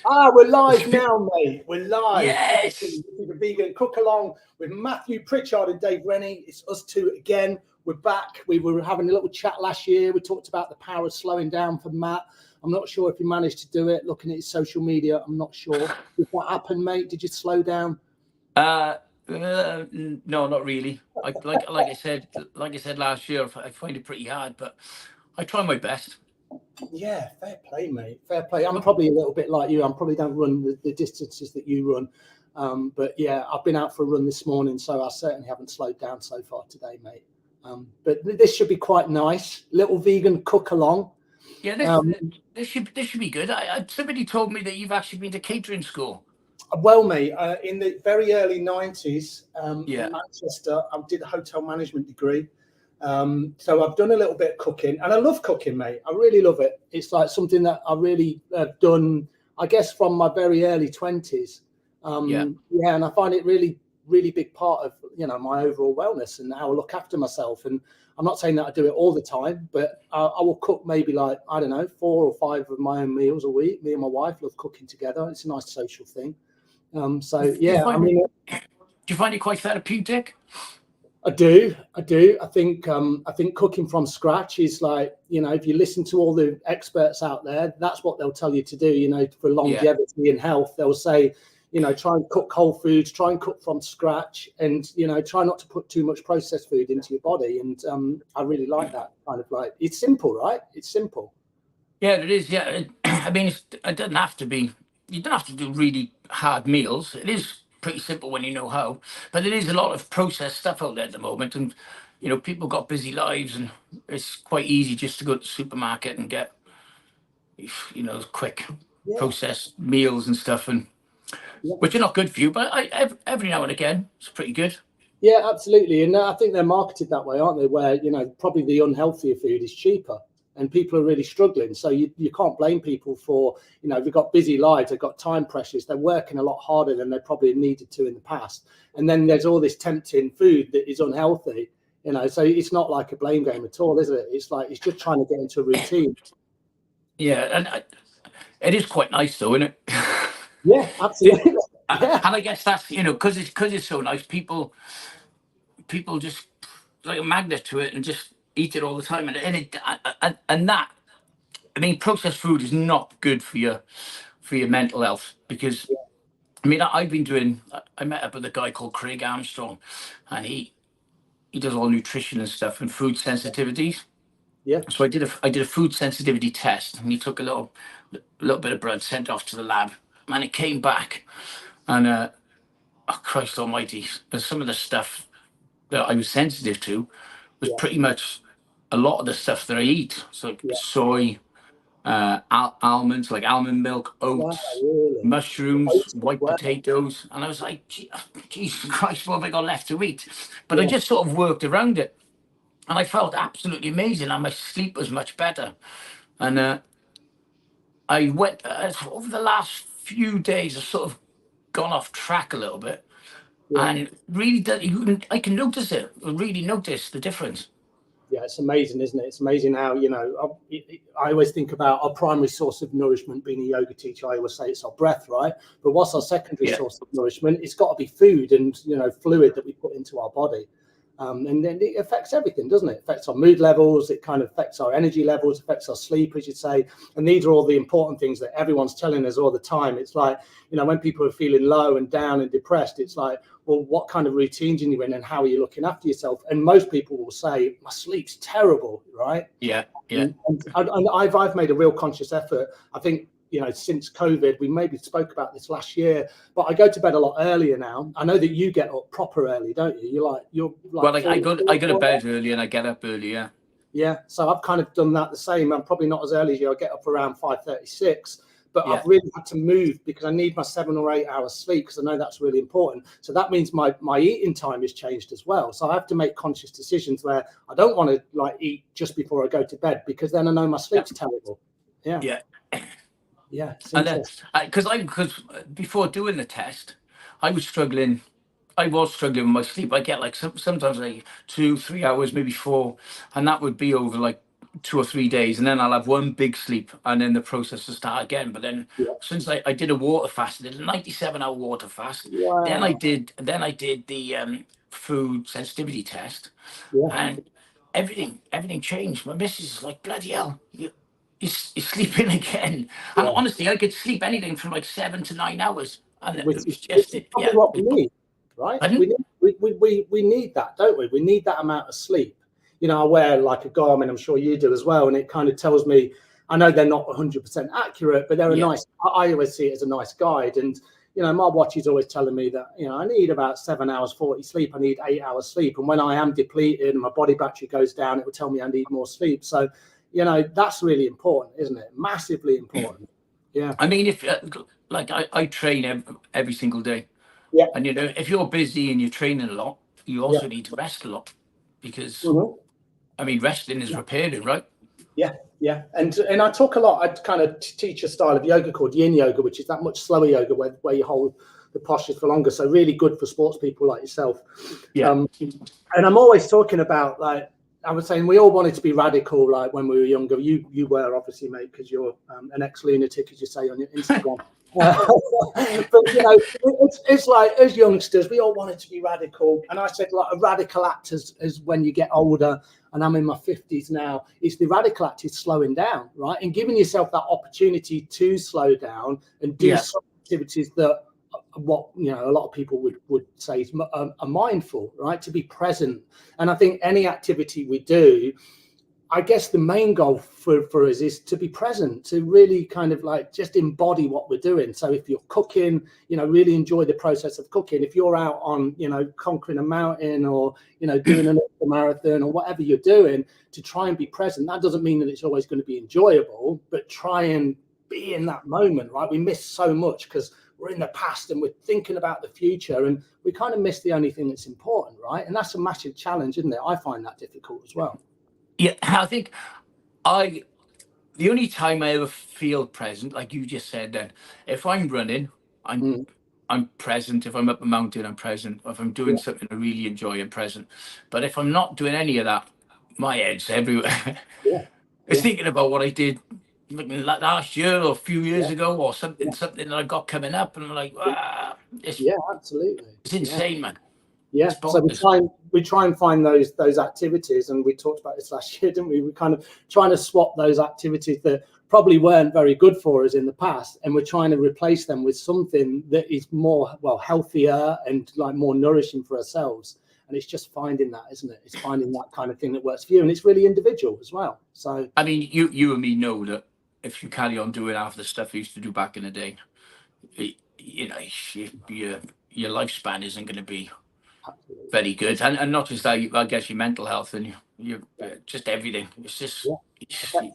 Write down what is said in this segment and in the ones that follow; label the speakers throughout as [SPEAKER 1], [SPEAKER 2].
[SPEAKER 1] We're live now, mate. We're live.
[SPEAKER 2] Yes.
[SPEAKER 1] This is the Vegan Cook Along with Mathew Pritchard and Dave Rennie. It's us two again. We're back. We were having a little chat last year. We talked about the power of slowing down for Matt. I'm not sure if he managed to do it. Looking at his social media, I'm not sure. Did that happen, mate? Did you slow down?
[SPEAKER 2] No, not really. Like I said last year, I find it pretty hard, but I try my best.
[SPEAKER 1] Yeah, fair play, mate. Fair play. I'm probably a little bit like you. I probably don't run the distances that you run. But yeah, I've been out for a run this morning, so I certainly haven't slowed down so far today, mate. But this should be quite nice. Little vegan cook along.
[SPEAKER 2] Yeah, this should be good. Somebody told me that you've actually been to catering school.
[SPEAKER 1] Well, mate, in the very early 90s,
[SPEAKER 2] Yeah.
[SPEAKER 1] in Manchester, I did a hotel management degree. So I've done a little bit of cooking, and I love cooking, mate. I really love it. It's like something that I really have done, I guess, from my very early 20s. And I find it really, really big part of, my overall wellness and how I look after myself. And I'm not saying that I do it all the time, but I will cook maybe 4 or 5 of my own meals a week. Me and my wife love cooking together. It's a nice social thing. Do you
[SPEAKER 2] find it quite therapeutic?
[SPEAKER 1] I do. I think cooking from scratch is like, if you listen to all the experts out there, that's what they'll tell you to do, for longevity and health. They'll say, try and cook whole foods, try and cook from scratch, and, try not to put too much processed food into your body. And I really like that kind of like, it's simple, right? It's simple.
[SPEAKER 2] Yeah, it is. Yeah. I mean, it doesn't have to be, you don't have to do really hard meals. It is pretty simple when you know how, but there is a lot of processed stuff out there at the moment, and people got busy lives, and it's quite easy just to go to the supermarket and get quick processed meals and stuff, and which are not good for you, but every now and again it's pretty good.
[SPEAKER 1] Yeah, absolutely. And I think they're marketed that way, aren't they, where probably the unhealthier food is cheaper and people are really struggling. So you can't blame people for, they've got busy lives, they've got time pressures, they're working a lot harder than they probably needed to in the past. And then there's all this tempting food that is unhealthy, so it's not like a blame game at all, is it? It's like, it's just trying to get into a routine.
[SPEAKER 2] Yeah, and it is quite nice though, isn't it?
[SPEAKER 1] Yeah, absolutely.
[SPEAKER 2] And I guess that's, because it's so nice, people just like a magnet to it and just eat it all the time, and that, I mean, processed food is not good for your mental health, because I mean, I met up with a guy called Craig Armstrong, and he does all nutrition and stuff and food sensitivities.
[SPEAKER 1] Yeah.
[SPEAKER 2] So I did a food sensitivity test, and he took a little bit of blood, sent off to the lab, and it came back, and oh Christ almighty, some of the stuff that I was sensitive to was pretty much a lot of the stuff that I eat. So soy, almonds, like almond milk, oats, mushrooms, white potatoes. And I was like, Jesus Christ, what have I got left to eat? But I just sort of worked around it. And I felt absolutely amazing. And my sleep was much better. And I went, over the last few days, I've sort of gone off track a little bit. And really, I can notice it. I really notice the difference.
[SPEAKER 1] Yeah, it's amazing, isn't it? It's amazing how, I always think about our primary source of nourishment being a yoga teacher. I always say it's our breath, right? But what's our secondary source of nourishment? It's got to be food and, fluid that we put into our body. And then it affects everything, doesn't it? It affects our mood levels. It kind of affects our energy levels, affects our sleep, as you say. And these are all the important things that everyone's telling us all the time. It's like, when people are feeling low and down and depressed, it's like, well, what kind of routines are you in and how are you looking after yourself? And most people will say, my sleep's terrible, right?
[SPEAKER 2] Yeah.
[SPEAKER 1] And I've made a real conscious effort. I think, since COVID, we maybe spoke about this last year, but I go to bed a lot earlier now. I know that you get up proper early, don't you?
[SPEAKER 2] Well, I go to bed early and I get up early, yeah.
[SPEAKER 1] Yeah, so I've kind of done that the same. I'm probably not as early as you. I get up around 5:36, but I've really had to move because I need my 7 or 8 hours sleep, because I know that's really important. So that means my eating time has changed as well. So I have to make conscious decisions where I don't want to eat just before I go to bed, because then I know my sleep's terrible. Yeah. Yeah,
[SPEAKER 2] because before doing the test, I was struggling with my sleep. I get sometimes 2-3 hours, maybe 4, and that would be over 2 or 3 days, and then I'll have one big sleep, and then the process will start again. But then since I did a water fast, I did a 97-hour water fast.
[SPEAKER 1] Wow.
[SPEAKER 2] Then I did the food sensitivity test, and everything changed. My missus is like, bloody hell, you're sleeping again. And honestly, I could sleep anything from like 7 to 9 hours, and it was just
[SPEAKER 1] probably what we need, right? We need that, don't we? We need that amount of sleep. You know, I wear like a Garmin, I'm sure you do as well, and it kind of tells me, I know they're not 100% accurate, but they're a nice, I always see it as a nice guide. And, you know, my watch is always telling me that, you know, I need about 7 hours 40 sleep, I need 8 hours sleep. And when I am depleted and my body battery goes down, it will tell me I need more sleep. So, you know, that's really important, isn't it? Massively important. Yeah.
[SPEAKER 2] I mean, if like I train every single day.
[SPEAKER 1] Yeah.
[SPEAKER 2] And, you know, if you're busy and you're training a lot, you also need to rest a lot, because I mean, resting is repairing, right? Yeah,
[SPEAKER 1] yeah. And I talk a lot, I kind of teach a style of yoga called yin yoga, which is that much slower yoga where you hold the postures for longer. So really good for sports people like yourself. Yeah. And I'm always talking about, like, I was saying we all wanted to be radical, like when we were younger. You were obviously, mate, because you're an ex-lunatic, as you say on your Instagram. But you know, it's like, as youngsters, we all wanted to be radical. And I said, like, a radical act is when you get older, and I'm in my 50s now, is the radical act is slowing down, right? And giving yourself that opportunity to slow down and do some activities that, what, you know, a lot of people would say is are mindful, right? To be present. And I think any activity we do, I guess the main goal for us is to be present, to really kind of like just embody what we're doing. So if you're cooking, you know, really enjoy the process of cooking. If you're out on, you know, conquering a mountain, or, you know, doing an marathon or whatever you're doing, to try and be present. That doesn't mean that it's always going to be enjoyable, but try and be in that moment, right? We miss so much because we're in the past and we're thinking about the future, and we kind of miss the only thing that's important, right? And that's a massive challenge, isn't it? I find that difficult as well.
[SPEAKER 2] Yeah, I think the only time I ever feel present, like you just said, then if I'm running, I'm present. If I'm up a mountain, I'm present. If I'm doing something I really enjoy, I'm present. But if I'm not doing any of that, my head's everywhere. It's thinking about what I did last year or a few years ago, or something that I got coming up, and I'm like,
[SPEAKER 1] absolutely,
[SPEAKER 2] it's insane, man.
[SPEAKER 1] Yeah, so we try and find those activities, and we talked about this last year, didn't we? We're kind of trying to swap those activities that probably weren't very good for us in the past, and we're trying to replace them with something that is more, well, healthier and like more nourishing for ourselves. And it's just finding that, isn't it? It's finding that kind of thing that works for you, and it's really individual as well. So
[SPEAKER 2] I mean, you and me know that if you carry on doing half the stuff you used to do back in the day, you know, your lifespan isn't going to be very good, and not just that. I guess your mental health and you just everything. It's just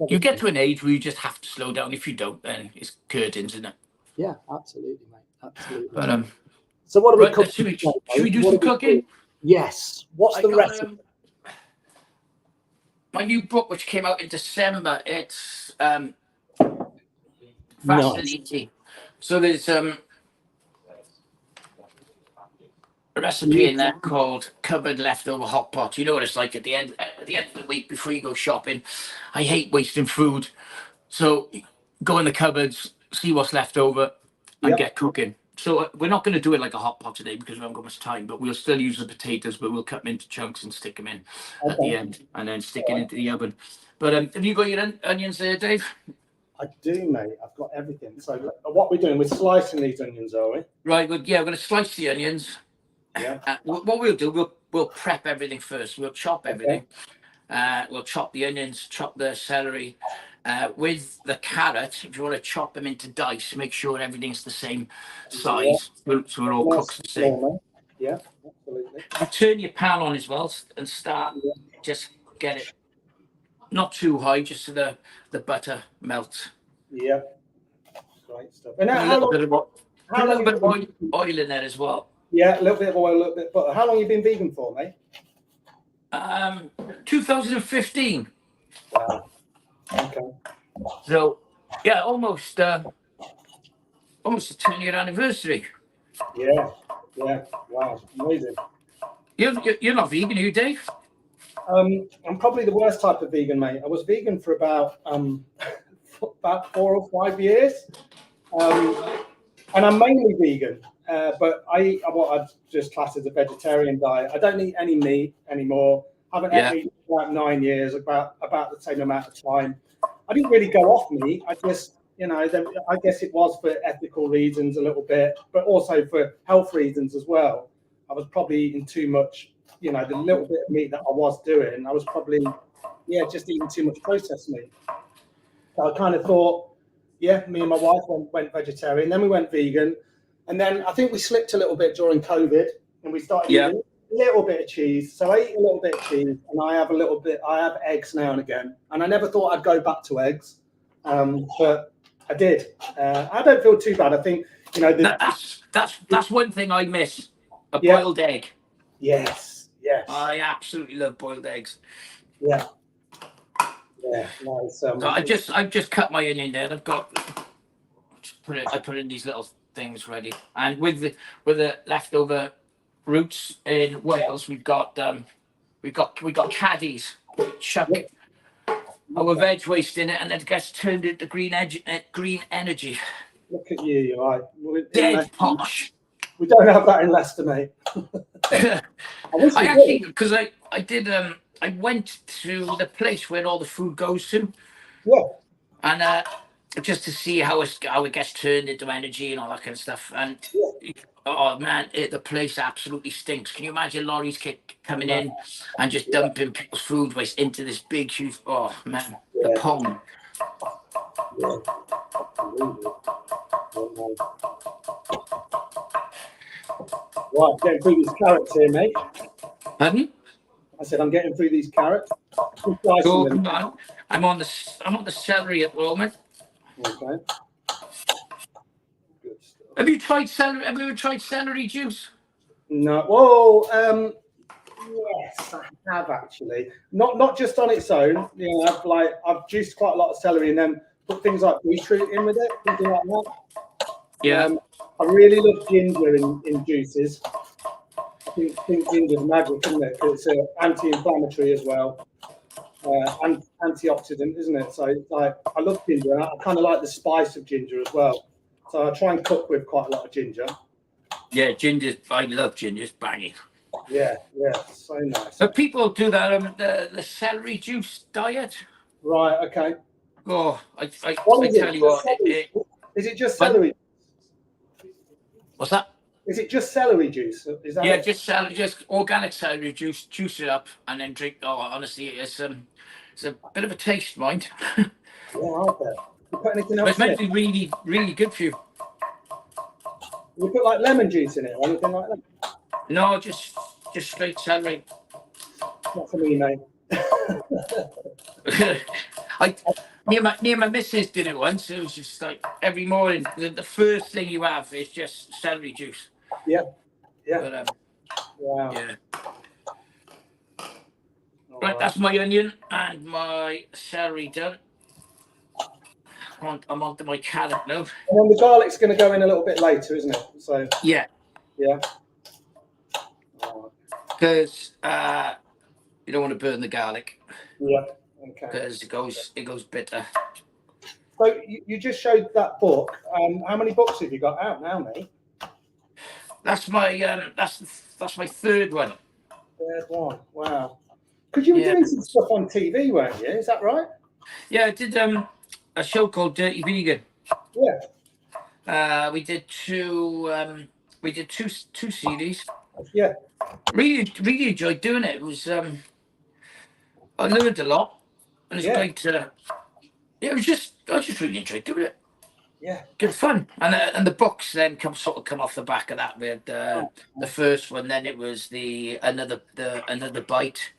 [SPEAKER 2] you get to an age where you just have to slow down. If you don't, then it's curtains, isn't it?
[SPEAKER 1] Yeah, absolutely, mate. Absolutely.
[SPEAKER 2] But
[SPEAKER 1] so what are we cooking?
[SPEAKER 2] Should we do some cooking?
[SPEAKER 1] Yes. What's the recipe?
[SPEAKER 2] My new book, which came out in December, it's fascinating. So there's a recipe in there called cupboard leftover hot pot. You know what it's like at the end of the week before you go shopping. I hate wasting food, so go in the cupboards, see what's left over, and get cooking. So we're not going to do it like a hot pot today because we haven't got much time, but we'll still use the potatoes, but we'll cut them into chunks and stick them in at the end, and then stick it into the oven. But have you got your onions there, Dave?
[SPEAKER 1] I do, mate. I've got everything. So what we're doing, we're slicing these onions, are we?
[SPEAKER 2] Right. Well, yeah, we're going to slice the onions. Yeah. What we'll do, we'll prep everything first. We'll chop everything. We'll chop the onions, chop the celery. With the carrot, if you want to chop them into dice, make sure everything's the same size, so we're all cooked the same.
[SPEAKER 1] Yeah, absolutely.
[SPEAKER 2] You turn your pan on as well and start. Just get it not too high, just so the butter melts. Yeah, great stuff. And a little bit of oil in there as well. Yeah, a little bit of oil, a little bit of butter. How long have you been vegan for, mate? 2015. Wow. Okay. So, yeah, almost a 10-year anniversary. Yeah. Wow. Amazing. You're not vegan, are you, Dave?
[SPEAKER 1] I'm probably the worst type of vegan, mate. I was vegan for about 4 or 5 years, and I'm mainly vegan. But I eat what I'd just class as a vegetarian diet. I don't eat any meat anymore. Haven't eaten meat for about 9 years, about the same amount of time. I didn't really go off meat. I just, I guess it was for ethical reasons a little bit, but also for health reasons as well. I was probably eating too much, the little bit of meat that I was doing. I was probably, just eating too much processed meat. So I kind of thought, me and my wife went vegetarian. Then we went vegan. And then I think we slipped a little bit during COVID and we started eating a little bit of cheese. So I eat a little bit of cheese and I have eggs now and again. And I never thought I'd go back to eggs, but I did. I don't feel too bad. I think,
[SPEAKER 2] that's one thing I miss, a boiled egg.
[SPEAKER 1] Yes.
[SPEAKER 2] I absolutely love boiled eggs.
[SPEAKER 1] Yeah. Yeah. Nice.
[SPEAKER 2] So I've just cut my onion there. I put in these little things ready, and with the leftover roots in Wales, we've got caddies. Chuck our veg waste in it, and it gets turned into green energy.
[SPEAKER 1] Look at you, you're right.
[SPEAKER 2] Dead posh.
[SPEAKER 1] We don't have that in Leicester, mate.
[SPEAKER 2] I actually, because I did I went to the place where all the food goes to.
[SPEAKER 1] Yeah.
[SPEAKER 2] And just to see how it gets turned into energy and all that kind of stuff. And oh man, the place absolutely stinks. Can you imagine lorries coming in and just dumping people's food waste into this big, huge? Oh man, the pond.
[SPEAKER 1] Yeah, absolutely. Right, getting through these carrots here, mate.
[SPEAKER 2] Pardon?
[SPEAKER 1] I said I'm getting through these carrots.
[SPEAKER 2] So, I'm on the celery at the moment.
[SPEAKER 1] Okay. Good stuff.
[SPEAKER 2] Have you tried celery? Have you ever tried celery juice?
[SPEAKER 1] No. Whoa. Yes, I have actually. Not just on its own. I've juiced quite a lot of celery and then put things like beetroot in with it, something like that.
[SPEAKER 2] Yeah.
[SPEAKER 1] I really love ginger in juices. I think ginger's magic, isn't it? Because it's anti-inflammatory as well. And antioxidant, isn't it? So it's like, I love ginger. And I kind of like the spice of ginger as well. So I try and cook with quite a lot of ginger.
[SPEAKER 2] Yeah, I love ginger. It's banging.
[SPEAKER 1] Yeah, so nice.
[SPEAKER 2] So people do that the celery juice diet.
[SPEAKER 1] Right. Okay.
[SPEAKER 2] Oh, I tell you what.
[SPEAKER 1] Is it just celery?
[SPEAKER 2] What's that?
[SPEAKER 1] Is it just celery juice? Is that
[SPEAKER 2] yeah, just organic celery juice. Juice it up and then drink. Oh, honestly, it's a bit of a taste, mind.
[SPEAKER 1] Yeah, I bet. You put anything else?
[SPEAKER 2] But it's meant to be really, really good for you.
[SPEAKER 1] You put like lemon juice in it or anything like that?
[SPEAKER 2] No, just straight celery.
[SPEAKER 1] Not for me, mate.
[SPEAKER 2] Me and my missus did it once. It was just like every morning. The first thing you have is just celery juice.
[SPEAKER 1] Yeah.
[SPEAKER 2] But,
[SPEAKER 1] wow.
[SPEAKER 2] Yeah. Right, that's my onion and my celery done. I'm on to my carrot now.
[SPEAKER 1] And then the garlic's going to go in a little bit later, isn't it? So.
[SPEAKER 2] Yeah.
[SPEAKER 1] Yeah.
[SPEAKER 2] Because you don't want to burn the garlic.
[SPEAKER 1] Yeah. Okay.
[SPEAKER 2] Because it goes bitter.
[SPEAKER 1] So you just showed that book. How many books have you got out now, mate?
[SPEAKER 2] That's my that's my third one.
[SPEAKER 1] Third one. Wow. Because you were doing some stuff on TV, weren't you? Is that right?
[SPEAKER 2] Yeah, I did a show called Dirty Vegan.
[SPEAKER 1] Yeah.
[SPEAKER 2] We did two series.
[SPEAKER 1] Yeah.
[SPEAKER 2] Really enjoyed doing it. It was I learned a lot, and it's great. I just really enjoyed doing it.
[SPEAKER 1] Yeah,
[SPEAKER 2] good fun. And the books then come off the back of that. With the first one, then it was another bite,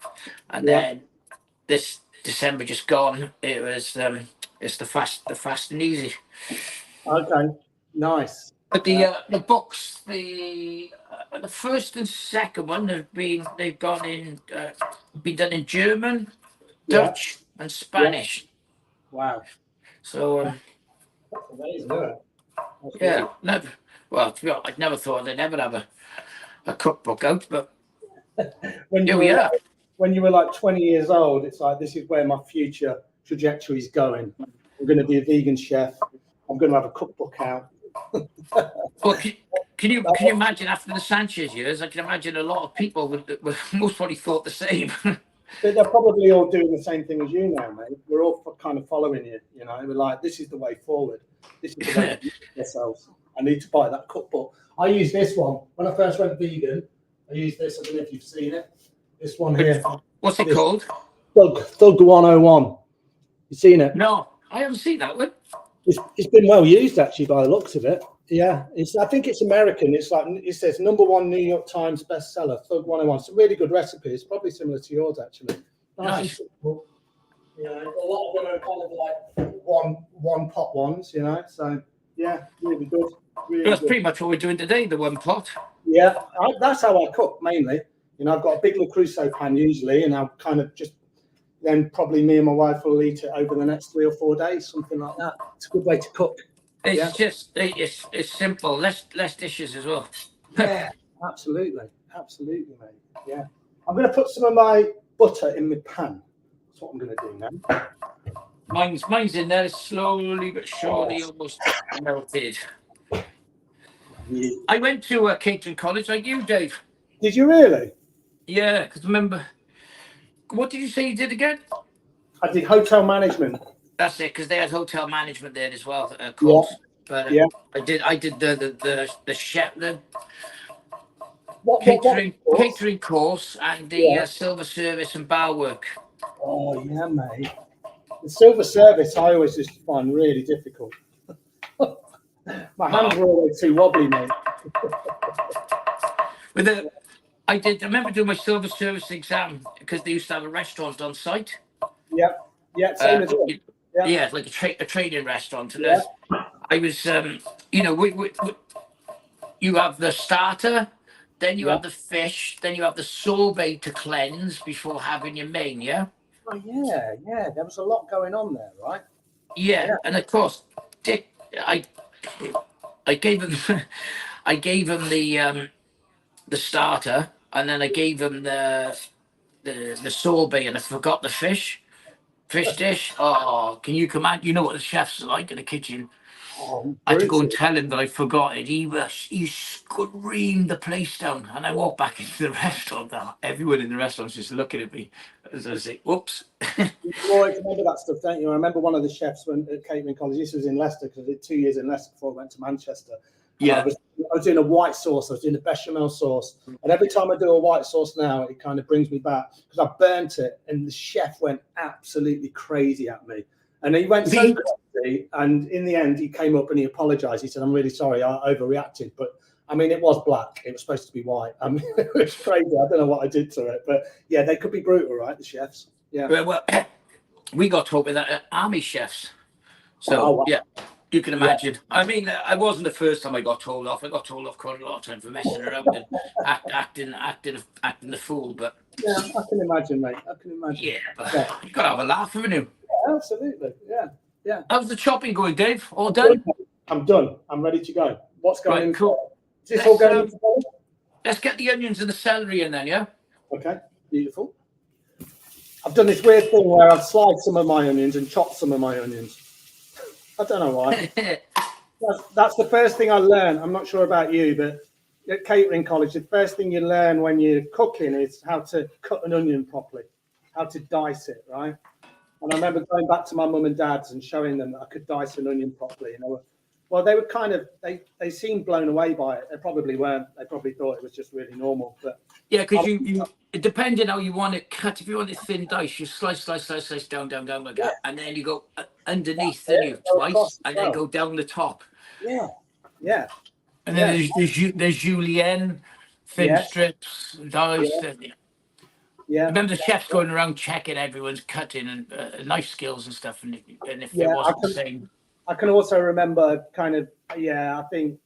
[SPEAKER 2] and then this December just gone. It was it's the fast and easy.
[SPEAKER 1] Okay, nice.
[SPEAKER 2] But the books, the first and second one they've been done in German, Dutch, and Spanish.
[SPEAKER 1] Wow.
[SPEAKER 2] So
[SPEAKER 1] that's amazing, isn't it?
[SPEAKER 2] Yeah, never. Well, I never thought they'd ever have a cookbook out, but here we are.
[SPEAKER 1] when you were like 20 years old, it's like, this is where my future trajectory is going. I'm going to be a vegan chef. I'm going to have a cookbook out.
[SPEAKER 2] Well, can you imagine after the Sanchez years? I can imagine a lot of people would most probably thought the same.
[SPEAKER 1] But they're probably all doing the same thing as you now, mate. We're all kind of following you, you know. We're like, this is the way forward. This is the way to use ourselves. I need to buy that cookbook. I use this one. When I first went vegan, I used this. I don't know if you've seen it. This one here.
[SPEAKER 2] What's it called?
[SPEAKER 1] Thug 101. You seen it?
[SPEAKER 2] No, I haven't seen that one.
[SPEAKER 1] It's been well used, actually, by the looks of it. Yeah, I think it's American. It's like, it says #1 New York Times bestseller, Thug 101. It's a really good recipe. It's probably similar to yours, actually.
[SPEAKER 2] Nice.
[SPEAKER 1] You know, a lot of them are kind of like one pot ones, you know. So yeah, really good. Really
[SPEAKER 2] That's
[SPEAKER 1] good.
[SPEAKER 2] pretty much what we're doing today, the one pot.
[SPEAKER 1] Yeah, that's how I cook mainly. You know, I've got a big Le Creuset pan usually, and I'll kind of just then probably me and my wife will eat it over the next 3 or 4 days, something like that. It's a good way to cook.
[SPEAKER 2] It's just it's simple, less dishes as well.
[SPEAKER 1] Yeah, absolutely, mate. Yeah, I'm going to put some of my butter in my pan. That's what I'm going to do now.
[SPEAKER 2] Mine's in there slowly but surely, almost melted.
[SPEAKER 1] Yeah.
[SPEAKER 2] I went to catering college like you, Dave.
[SPEAKER 1] Did you really?
[SPEAKER 2] Yeah, because remember, what did you say you did again?
[SPEAKER 1] I did hotel management.
[SPEAKER 2] That's it, because they had hotel management there as well, course.
[SPEAKER 1] Yeah.
[SPEAKER 2] But
[SPEAKER 1] Yeah.
[SPEAKER 2] I did the chef, the
[SPEAKER 1] What
[SPEAKER 2] catering course and the silver service and bar work.
[SPEAKER 1] Oh yeah, mate. The silver service I always just find really difficult. My hands were always too wobbly, mate.
[SPEAKER 2] I remember doing my silver service exam because they used to have a restaurant on site.
[SPEAKER 1] Yeah, same as well.
[SPEAKER 2] Yeah, it's like a training restaurant. And I was, you know, you have the starter, then you have the fish, then you have the sorbet to cleanse before having your main, yeah?
[SPEAKER 1] Oh, yeah. There was a lot going on there, right?
[SPEAKER 2] Yeah. And of course, Dick, I gave him, I gave him the starter, and then I gave him the sorbet, and I forgot the fish dish. Oh, can you come out? You know what the chef's like in the kitchen.
[SPEAKER 1] Oh,
[SPEAKER 2] I had to go and tell him that I forgot it. He screamed the place down, and I walked back into the restaurant. Everyone in the restaurant was just looking at me as I was like, "Whoops."
[SPEAKER 1] You always remember that stuff, don't you? I remember one of the chefs when at catering college. This was in Leicester because I did 2 years in Leicester before I went to Manchester.
[SPEAKER 2] Yeah.
[SPEAKER 1] I was doing a white sauce. I was doing a bechamel sauce, and every time I do a white sauce now, it kind of brings me back because I burnt it, and the chef went absolutely crazy at me, and he went so crazy. And in the end, he came up and he apologized. He said, "I'm really sorry, I overreacted, but I mean, it was black. It was supposed to be white. I mean, it was crazy. I don't know what I did to it, but yeah, they could be brutal, right? The chefs. Yeah.
[SPEAKER 2] Well, we got taught with army chefs, so yeah. You can imagine. Yeah. I mean, I wasn't the first time I got told off. I got told off quite a lot of time for messing around and acting the fool. But
[SPEAKER 1] yeah, I can imagine, mate. I can imagine.
[SPEAKER 2] Yeah, but you got to have a laugh, haven't you?
[SPEAKER 1] Yeah, absolutely. Yeah.
[SPEAKER 2] How's the chopping going, Dave? All done?
[SPEAKER 1] I'm done. I'm ready to go. What's going in?
[SPEAKER 2] Cool.
[SPEAKER 1] Is this all going in?
[SPEAKER 2] Let's get the onions and the celery in then, yeah? Okay,
[SPEAKER 1] beautiful. I've done this weird thing where I've sliced some of my onions and chopped some of my onions. I don't know why. That's the first thing I learned. I'm not sure about you, but at catering college, the first thing you learn when you're cooking is how to cut an onion properly, how to dice it, right? And I remember going back to my mum and dad's and showing them that I could dice an onion properly. You know, well, they were kind of they seemed blown away by it. They probably weren't. They probably thought it was just really normal. But
[SPEAKER 2] yeah, because you depending how you want it cut. If you want it thin dice, you slice down like that, and then you go underneath the twice, and then go down the top.
[SPEAKER 1] Yeah.
[SPEAKER 2] And then there's julienne, thin strips, diced.
[SPEAKER 1] Yeah.
[SPEAKER 2] Remember the chefs going around checking everyone's cutting and knife skills and stuff, and if it wasn't the same.
[SPEAKER 1] I can also remember I think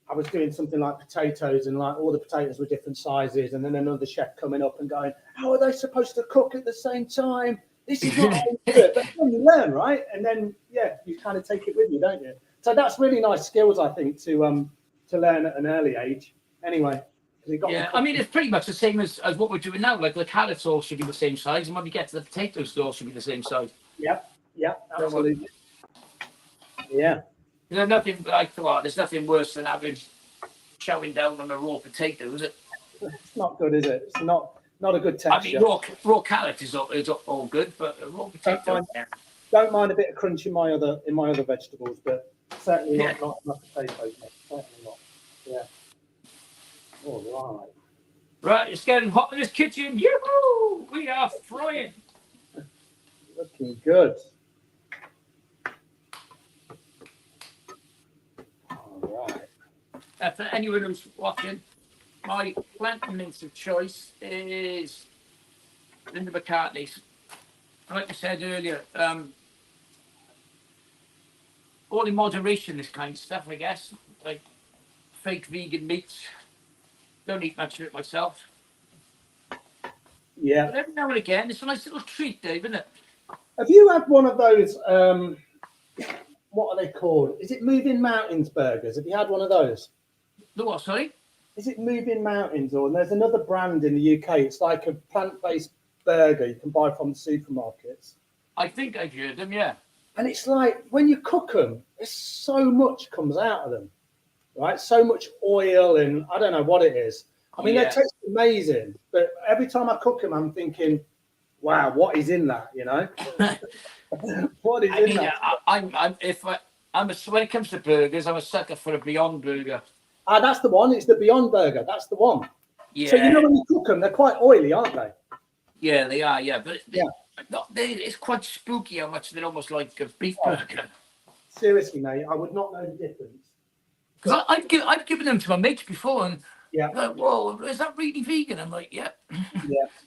[SPEAKER 1] I was doing something like potatoes, and like all the potatoes were different sizes, and then another chef coming up and going, "How are they supposed to cook at the same time? This is not how you do it." But then you learn, right? And then you kind of take it with you, don't you? So that's really nice skills, I think, to learn at an early age. Anyway,
[SPEAKER 2] Yeah, I mean, it's pretty much the same as what we're doing now. Like the carrot sauce should be the same size, and when we get to the potato sauce, should be the same size.
[SPEAKER 1] Yep, absolutely. Yeah.
[SPEAKER 2] There's nothing like there's nothing worse than chowing down on a raw potato, is it?
[SPEAKER 1] It's not good, is it? It's not a good texture.
[SPEAKER 2] I mean, raw carrot is all good, but raw potato.
[SPEAKER 1] Don't mind a bit of crunch in my other vegetables, but certainly not potatoes. Certainly not. Yeah. All right.
[SPEAKER 2] Right, it's getting hot in this kitchen. Yoo-hoo! We are frying.
[SPEAKER 1] Looking good. All right.
[SPEAKER 2] For anyone who's watching, my plant mince of choice is Linda McCartney's. Like I said earlier, all in moderation, this kind of stuff, I guess. Like fake vegan meats. Don't eat much of it myself.
[SPEAKER 1] Yeah.
[SPEAKER 2] But every now and again, it's a nice little treat, Dave, isn't it?
[SPEAKER 1] Have you had one of those, what are they called? Is it Moving Mountains burgers? Have you had one of those?
[SPEAKER 2] The what, sorry?
[SPEAKER 1] Is it Moving Mountains, or there's another brand in the UK? It's like a plant-based burger you can buy from the supermarkets.
[SPEAKER 2] I think I've heard them, yeah.
[SPEAKER 1] And it's like, when you cook them, there's so much comes out of them, right? So much oil, and I don't know what it is. I mean, they taste amazing, but every time I cook them, I'm thinking, wow, what is in that, you know? What is in that?
[SPEAKER 2] When it comes to burgers, I'm a sucker for a Beyond Burger.
[SPEAKER 1] Ah, that's the one. It's the Beyond Burger. That's the one.
[SPEAKER 2] Yeah.
[SPEAKER 1] So, you know, when you cook them, they're quite oily, aren't they?
[SPEAKER 2] Yeah, they are, yeah. But it's quite spooky how much they're almost like a beef burger.
[SPEAKER 1] Seriously, mate, I would not know the difference.
[SPEAKER 2] Because I've given them to my mates before, and like, whoa, is that really vegan? I'm like, yeah.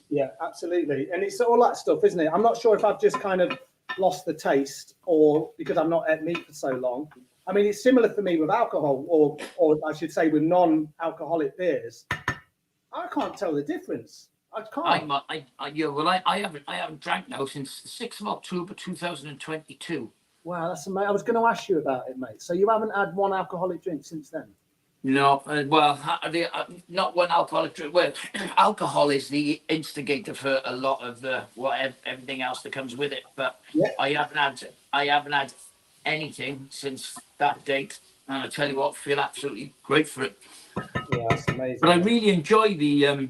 [SPEAKER 1] Yeah, absolutely. And it's all that stuff, isn't it? I'm not sure if I've just kind of lost the taste or because I've not ate meat for so long. I mean, it's similar for me with alcohol, or I should say with non-alcoholic beers. I can't tell the difference. I can't.
[SPEAKER 2] I haven't drank now since the 6th of October 2022.
[SPEAKER 1] Wow, that's amazing. I was going to ask you about it, mate. So you haven't had one alcoholic drink since then?
[SPEAKER 2] No, not one alcoholic drink. Well, alcohol is the instigator for a lot of everything else that comes with it. But I haven't had anything since that date, and I tell you what, I feel absolutely great for it.
[SPEAKER 1] Yeah, that's amazing.
[SPEAKER 2] But I really enjoy the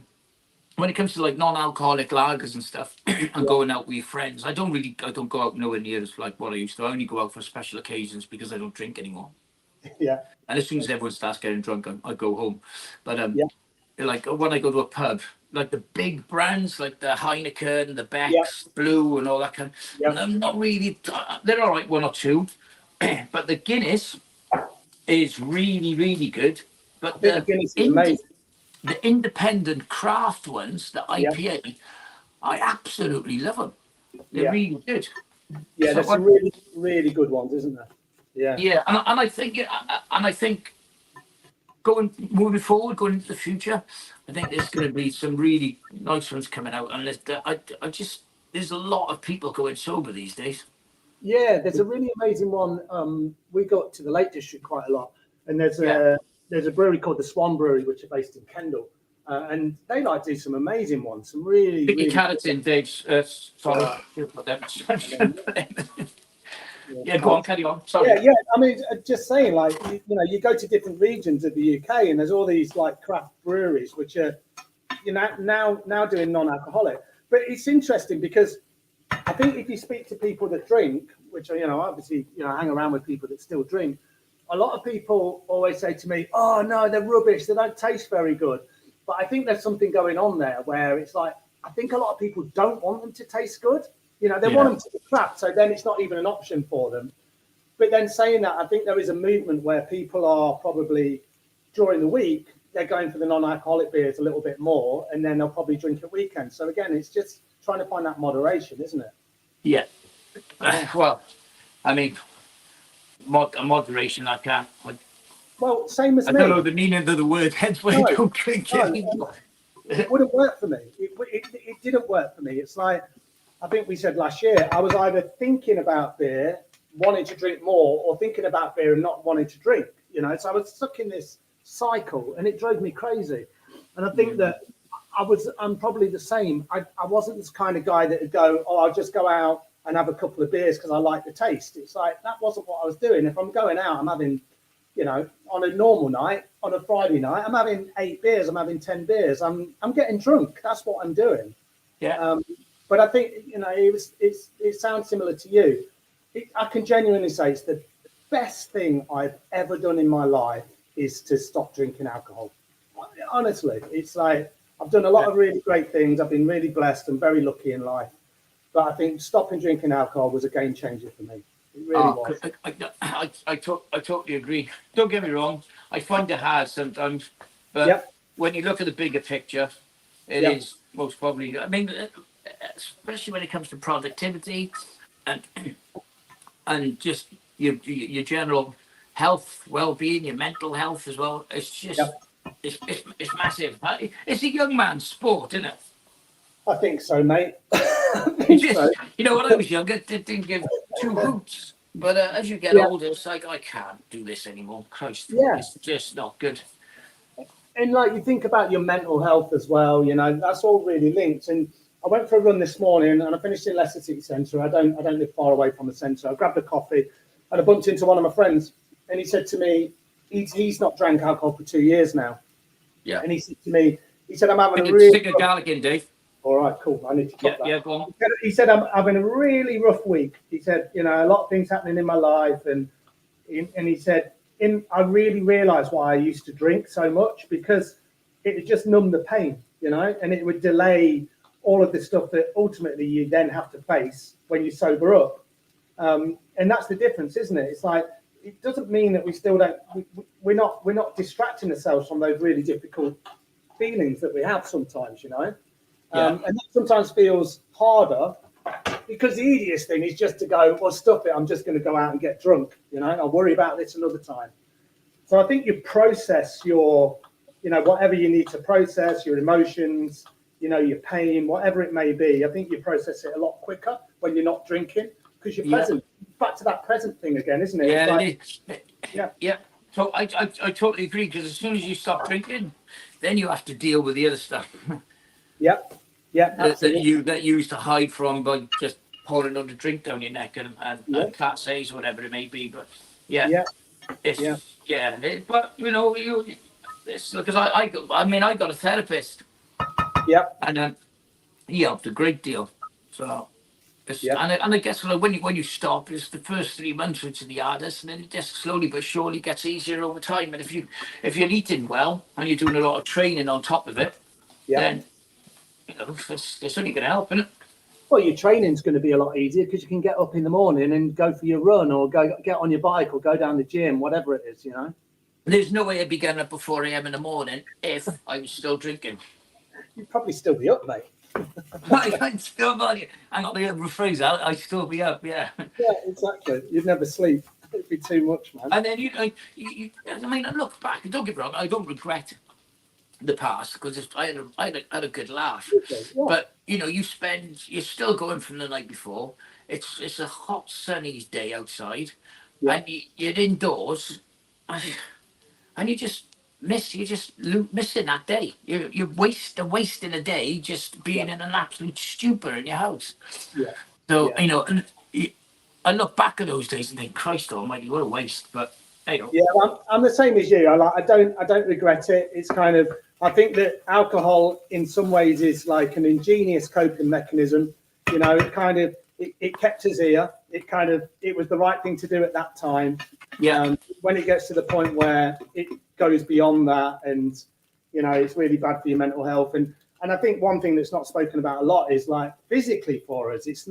[SPEAKER 2] when it comes to like non-alcoholic lagers and stuff, and going out with your friends. I don't go out nowhere near as like what I used to. I only go out for special occasions because I don't drink anymore.
[SPEAKER 1] Yeah.
[SPEAKER 2] And as soon as everyone starts getting drunk, I go home. But like when I go to a pub, like the big brands, like the Heineken, the Beck's, Blue, and all that kind. And I'm not really. They're all right, one or two, but the Guinness is really, really good. But the Guinness is amazing. The independent craft ones, the IPA, I absolutely love them. They're really good.
[SPEAKER 1] Yeah, there's some really, really good ones, isn't there?
[SPEAKER 2] Yeah, and I think moving forward, going into the future, I think there's going to be some really nice ones coming out, and there's a lot of people going sober these days.
[SPEAKER 1] Yeah, there's a really amazing one. We got to the Lake District quite a lot, and there's a brewery called the Swan Brewery, which are based in Kendal, and they like to do some amazing ones, some really.
[SPEAKER 2] Big carrots in Dave's. Sorry. Yeah, go on, carry on. Sorry.
[SPEAKER 1] Yeah. I mean, just saying, like, you go to different regions of the UK, and there's all these like craft breweries which are, now doing non-alcoholic. But it's interesting because I think if you speak to people that drink, which obviously I hang around with people that still drink, a lot of people always say to me, "Oh no, they're rubbish. They don't taste very good." But I think there's something going on there where it's like I think a lot of people don't want them to taste good. They want them to be crap, so then it's not even an option for them. But then saying that, I think there is a movement where people are probably, during the week, they're going for the non-alcoholic beers a little bit more, and then they'll probably drink at weekends. So again, it's just trying to find that moderation, isn't it?
[SPEAKER 2] Yeah. Well, I mean, moderation, I can't.
[SPEAKER 1] Well, same as me.
[SPEAKER 2] I don't know the meaning of the word, hence why I don't drink anymore.
[SPEAKER 1] It wouldn't work for me. It didn't work for me. It's like, I think we said last year, I was either thinking about beer, wanting to drink more, or thinking about beer and not wanting to drink, So I was stuck in this cycle, and it drove me crazy. And I think that I'm probably the same. I wasn't this kind of guy that would go, oh, I'll just go out and have a couple of beers because I like the taste. It's like, that wasn't what I was doing. If I'm going out, I'm having, you know, on a normal night, on a Friday night, I'm having 8 beers, I'm having 10 beers. I'm getting drunk. That's what I'm doing.
[SPEAKER 2] Yeah.
[SPEAKER 1] But I think, you know, it sounds similar to you. I can genuinely say it's the best thing I've ever done in my life is to stop drinking alcohol. Honestly, it's like, I've done a lot of really great things. I've been really blessed and very lucky in life. But I think stopping drinking alcohol was a game changer for me. It really was.
[SPEAKER 2] I totally agree. Don't get me wrong. I find it hard sometimes. But when you look at the bigger picture, it is most probably, I mean, especially when it comes to productivity and just your general health, well-being, your mental health as well. It's just, it's massive. It's a young man's sport, isn't it?
[SPEAKER 1] I think so, mate.
[SPEAKER 2] You know, when I was younger, it didn't give 2 hoots. But as you get older, it's like, I can't do this anymore. Christ, it's just not good.
[SPEAKER 1] And like, you think about your mental health as well, you know, that's all really linked. And I went for a run this morning and I finished in Leicester City Centre. I don't live far away from the centre. I grabbed a coffee and I bumped into one of my friends and he said to me, he's not drank alcohol for 2 years now.
[SPEAKER 2] Yeah.
[SPEAKER 1] And he said to me, I'm having a really...
[SPEAKER 2] Stick a garlic in, Dave.
[SPEAKER 1] All right, cool. I need to cut that.
[SPEAKER 2] Yeah, go on.
[SPEAKER 1] He said, I'm having a really rough week. He said, you know, a lot of things happening in my life. And he said, I really realised why I used to drink so much, because it would just numb the pain, you know, and it would delay all of the stuff that ultimately you then have to face when you sober up. And that's the difference, isn't it? It's like, it doesn't mean that we still don't, we're not distracting ourselves from those really difficult feelings that we have sometimes, you know. And that sometimes feels harder, because the easiest thing is just to go, well, stuff it, I'm just going to go out and get drunk, you know, I'll worry about this another time. So I think you process your, you know, whatever you need to process, your emotions, you know, your pain, whatever it may be. I think you process it a lot quicker when you're not drinking, because you're present. Back to that present thing again, isn't it?
[SPEAKER 2] Yeah,
[SPEAKER 1] like,
[SPEAKER 2] it is. Yeah. So I totally agree, because as soon as you stop drinking, then you have to deal with the other stuff. That you used to hide from by just pouring another drink down your neck and Class A's, whatever it may be. But but you know, it's because I got a therapist. And he helped a great deal. So and I guess when you stop, it's the first 3 months which are the hardest, and then it just slowly but surely gets easier over time. And if you're eating well and you're doing a lot of training on top of it, then you know, it's only going to help, isn't it?
[SPEAKER 1] Well, your training's going to be a lot easier because you can get up in the morning and go for your run, or go get on your bike, or go down the gym, whatever it is, you know.
[SPEAKER 2] There's no way I'd be getting up at 4 a.m. in the morning if I was still drinking.
[SPEAKER 1] You'd probably still be up, mate.
[SPEAKER 2] I'd still be. Hang on, the rephrase out. I'd still be up. Yeah. Yeah,
[SPEAKER 1] exactly. You'd never sleep. It'd be too much, man.
[SPEAKER 2] And then I mean, I look back. Don't get me wrong. I don't regret the past, because I had a good laugh. But you know, you're still going from the night before. It's a hot sunny day outside, and you're indoors, and you're just missing that day. You're wasting a day just being in an absolute stupor in your house. So you know, and I look back at those days and think, Christ Almighty, what a waste. But you know.
[SPEAKER 1] Yeah, I'm the same as you. I don't regret it. It's kind of, I think that alcohol in some ways is like an ingenious coping mechanism. You know, it kept us here. It was the right thing to do at that time. When it gets to the point where it goes beyond that, and you know, it's really bad for your mental health. And I think one thing that's not spoken about a lot is, like, physically for us, it's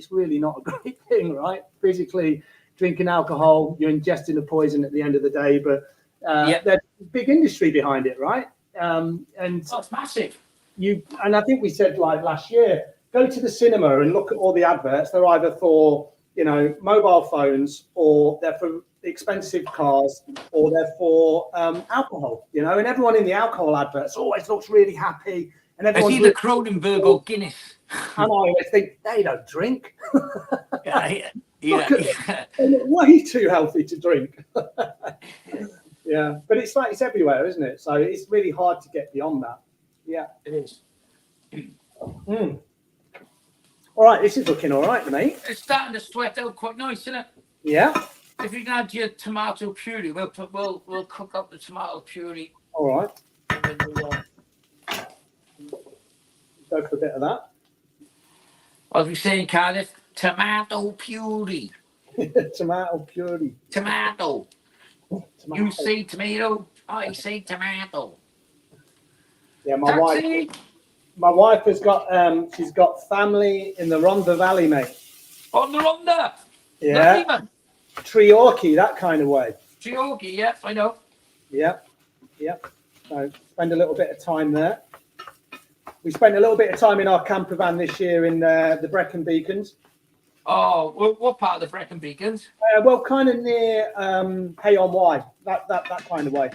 [SPEAKER 1] really not a great thing, right? Physically, drinking alcohol, you're ingesting a poison at the end of the day, but there's a big industry behind it, right? And
[SPEAKER 2] it's massive.
[SPEAKER 1] And I think we said, like, last year, go to the cinema and look at all the adverts. They're either for, you know, mobile phones, or they're for expensive cars, or they're for alcohol, you know, and everyone in the alcohol adverts always looks really happy. And everyone's
[SPEAKER 2] either Kronenbourg or Guinness.
[SPEAKER 1] And I always think, they don't drink.
[SPEAKER 2] Yeah.
[SPEAKER 1] They look way too healthy to drink. Yeah, but it's everywhere, isn't it? So it's really hard to get beyond that. Yeah,
[SPEAKER 2] it is.
[SPEAKER 1] Mm. All right, this is looking all right, mate.
[SPEAKER 2] It's starting to sweat out quite nice, isn't it?
[SPEAKER 1] Yeah.
[SPEAKER 2] If you can add your tomato puree, we'll cook up the tomato puree.
[SPEAKER 1] All right.
[SPEAKER 2] And then
[SPEAKER 1] Go for a bit of that.
[SPEAKER 2] as we say in Cardiff, tomato puree.
[SPEAKER 1] Tomato puree.
[SPEAKER 2] Tomato.
[SPEAKER 1] Tomato.
[SPEAKER 2] You say tomato, I say tomato.
[SPEAKER 1] Yeah,
[SPEAKER 2] Taxi.
[SPEAKER 1] my wife has got she's got family in the Rhondda Valley, mate.
[SPEAKER 2] On the Rhondda.
[SPEAKER 1] Yeah. Treorchy, that kind of way.
[SPEAKER 2] Treorchy, yeah, I know.
[SPEAKER 1] Yeah. Yeah. So spend a little bit of time there. We spent a little bit of time in our camper van this year in the Brecon Beacons.
[SPEAKER 2] Oh, what part of the Brecon Beacons?
[SPEAKER 1] Well, kind of near Hay-on-Wye, that kind of way.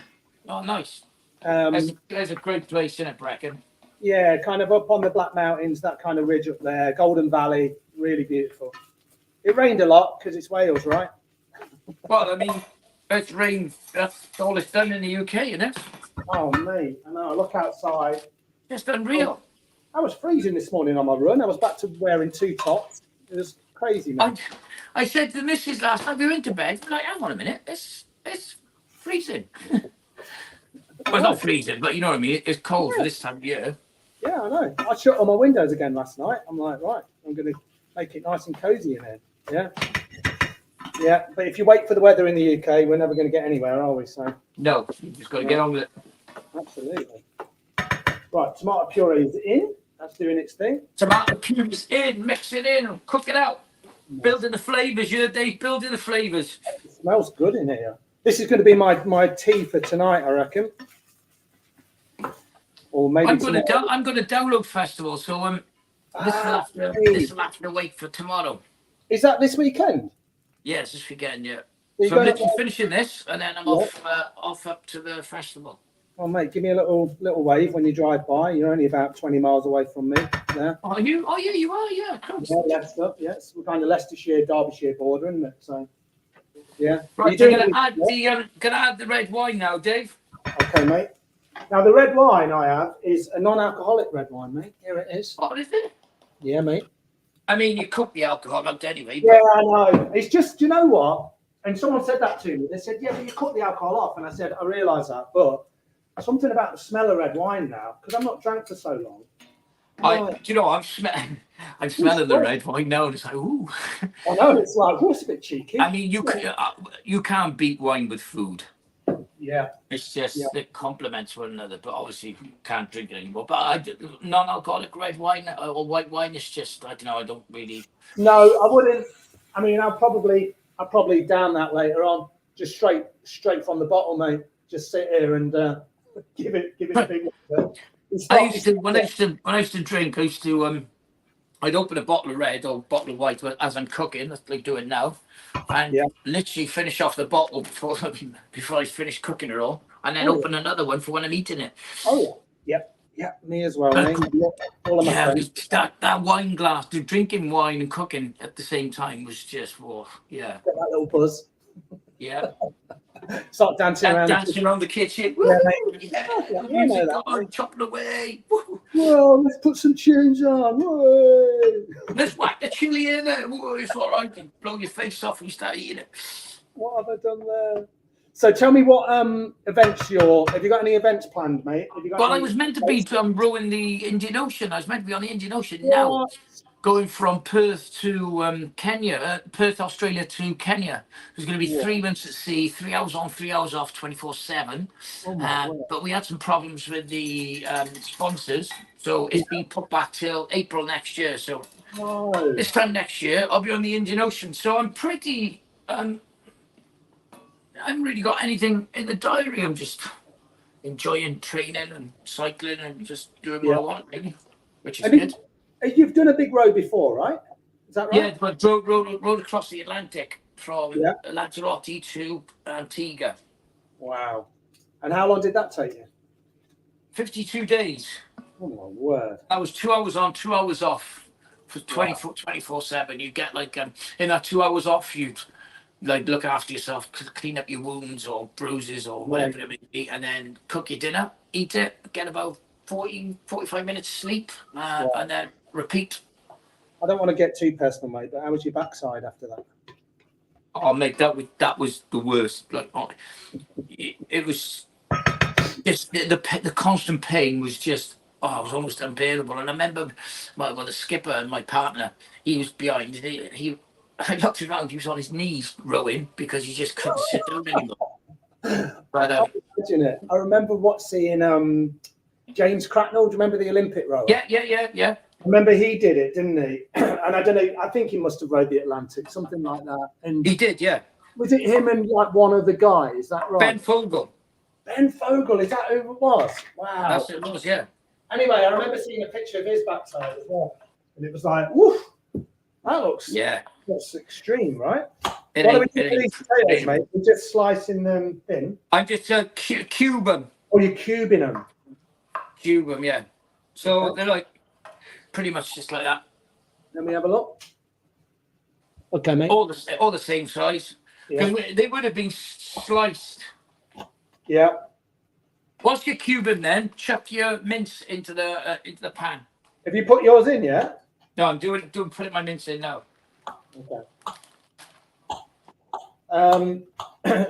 [SPEAKER 2] Oh, nice. There's a great place in it, Brecon.
[SPEAKER 1] Yeah, kind of up on the Black Mountains, that kind of ridge up there, Golden Valley, really beautiful. It rained a lot because it's Wales, right?
[SPEAKER 2] Well, I mean, it's rained. That's all it's done in the UK, isn't it?
[SPEAKER 1] Oh, mate, I know. I look outside.
[SPEAKER 2] Just unreal.
[SPEAKER 1] I was freezing this morning on my run. I was back to wearing 2 tops. It was crazy, man.
[SPEAKER 2] I said to the missus last night, we went to bed, like, hang on a minute, it's freezing. Well, it's not freezing, but you know what I mean. It's cold for this time of year.
[SPEAKER 1] Yeah, I know. I shut all my windows again last night. I'm like, right, I'm going to make it nice and cozy in here. Yeah. Yeah, but if you wait for the weather in the UK, we're never going to get anywhere, are we? So
[SPEAKER 2] no, you just got to get on with it.
[SPEAKER 1] Absolutely. Right, tomato puree is in. That's doing its thing.
[SPEAKER 2] Tomato puree's in, mix it in, and cook it out. Building the flavours, Dave, building the flavours.
[SPEAKER 1] It smells good in here. This is going to be my tea for tonight, I reckon. Or maybe
[SPEAKER 2] I'm going to download festival, so this will have to wait for tomorrow.
[SPEAKER 1] Is that this weekend?
[SPEAKER 2] Yes, this weekend, yeah. So I'm literally finishing this, and then I'm off up to the festival.
[SPEAKER 1] Oh, mate, give me a little wave when you drive by. You're only about 20 miles away from me. Yeah.
[SPEAKER 2] Oh, you? Oh, yeah, you are. Yeah, of course.
[SPEAKER 1] Yeah, Leicester. Yes, we're kind of Leicestershire, Derbyshire border, isn't it? So, yeah.
[SPEAKER 2] Right, I'm going to add the red wine now, Dave.
[SPEAKER 1] Okay, mate. Now the red wine I have is a non-alcoholic red wine, mate. Here it is.
[SPEAKER 2] What is it?
[SPEAKER 1] Yeah, mate.
[SPEAKER 2] I mean, you cook the alcohol out anyway.
[SPEAKER 1] Yeah, I know. It's just, you know what? And someone said that to me. They said, yeah, but you cut the alcohol off. And I said, I realise that, but something about the smell of red wine now, because I've not drank for so long.
[SPEAKER 2] Do you know, I'm smelling the red wine now, and it's like, ooh.
[SPEAKER 1] I know, it's like, oh, it's a bit cheeky.
[SPEAKER 2] I mean, you can't beat wine with food.
[SPEAKER 1] Yeah.
[SPEAKER 2] It's just it complements one another, but obviously you can't drink it anymore. But non-alcoholic red wine or white wine is just, I don't know, I don't really.
[SPEAKER 1] No, I wouldn't. I mean, I'll probably down that later on, just straight from the bottle, mate. Just sit here and give it a big one.
[SPEAKER 2] When I used to drink, I'd open a bottle of red or bottle of white as I'm cooking, that's like doing now, and literally finish off the bottle before I finish cooking it all, and then open another one for when I'm eating it.
[SPEAKER 1] Oh yeah, me as well, mate. All of my friends.
[SPEAKER 2] That wine glass, drinking wine and cooking at the same time was just,
[SPEAKER 1] Get that little buzz.
[SPEAKER 2] Yeah.
[SPEAKER 1] Start dancing
[SPEAKER 2] around the kitchen. Music on, chopping away.
[SPEAKER 1] Well, let's put some tunes on. Whoa.
[SPEAKER 2] Let's whack the chili in there. It's all right. You blow your face off and you start eating it.
[SPEAKER 1] What have I done there? So tell me what events have you got any events planned, mate?
[SPEAKER 2] I was meant to be rowing the Indian Ocean. I was meant to be on the Indian Ocean now. Going from Perth to Kenya, Perth, Australia to Kenya. There's going to be 3 months at sea, 3 hours on, 3 hours off, 24/7. But we had some problems with the sponsors, so it's been put back till April next year. So this time next year, I'll be on the Indian Ocean. So I'm pretty. I haven't really got anything in the diary. I'm just enjoying training and cycling and just doing what I want, really, which is good.
[SPEAKER 1] You've done a big road before, right? Is that right?
[SPEAKER 2] Yeah, but rode across the Atlantic from Lanzarote to Antigua.
[SPEAKER 1] Wow. And how long did that take you?
[SPEAKER 2] 52 days.
[SPEAKER 1] Oh, my word.
[SPEAKER 2] That was 2 hours on, 2 hours off for 24/7. You get like, in that 2 hours off, you'd like look after yourself, clean up your wounds or bruises or whatever it may be, and then cook your dinner, eat it, get about 45 minutes sleep, and then repeat.
[SPEAKER 1] I don't want to get too personal, mate, but how was your backside after that?
[SPEAKER 2] Oh, mate, that was the worst. Like, it was just the constant pain was just, it was almost unbearable. And I remember, the skipper and my partner, he was behind. I looked around, he was on his knees rowing because he just couldn't sit down anymore. But
[SPEAKER 1] imagine it. I remember seeing James Cracknell. Do you remember the Olympic rower?
[SPEAKER 2] Yeah.
[SPEAKER 1] I remember he did it, didn't he? And I don't know, I think he must have rowed the Atlantic, something like that. And
[SPEAKER 2] he did, yeah.
[SPEAKER 1] was it him and like one of the guys? Is that right?
[SPEAKER 2] Ben Fogle.
[SPEAKER 1] Ben Fogle, is that who it was? Wow.
[SPEAKER 2] That's what it was, yeah.
[SPEAKER 1] Anyway, I remember seeing a picture of his backside as well. And it was like, woof, that looks extreme, right? What are we doing with these potatoes, mate? We're just slicing them thin.
[SPEAKER 2] I'm just cube them.
[SPEAKER 1] Oh, you're cubing them?
[SPEAKER 2] Cube them, yeah. So they're like pretty much just like that.
[SPEAKER 1] Let me have a look. Okay, mate.
[SPEAKER 2] All the same size. Because they would have been sliced.
[SPEAKER 1] Yeah.
[SPEAKER 2] Whilst you're cubing, then chuck your mince into the pan.
[SPEAKER 1] Have you put yours in yet?
[SPEAKER 2] No, I'm putting my mince in now.
[SPEAKER 1] Okay.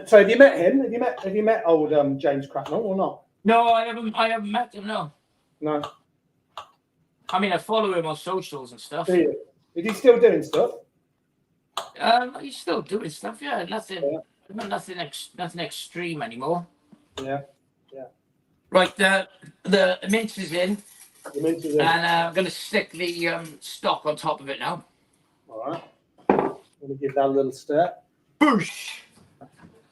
[SPEAKER 1] So have you met him? Have you met old James Cracknell or not?
[SPEAKER 2] No, I haven't met him. No.
[SPEAKER 1] No.
[SPEAKER 2] I mean, I follow him on socials and stuff.
[SPEAKER 1] Do you? Is he still doing stuff?
[SPEAKER 2] He's still doing stuff. Yeah, nothing extreme anymore.
[SPEAKER 1] Yeah.
[SPEAKER 2] Right, the mince is in.
[SPEAKER 1] The mince is in.
[SPEAKER 2] And I'm going to stick the stock on top of it now.
[SPEAKER 1] All right. Let me give that a little stir.
[SPEAKER 2] Boosh!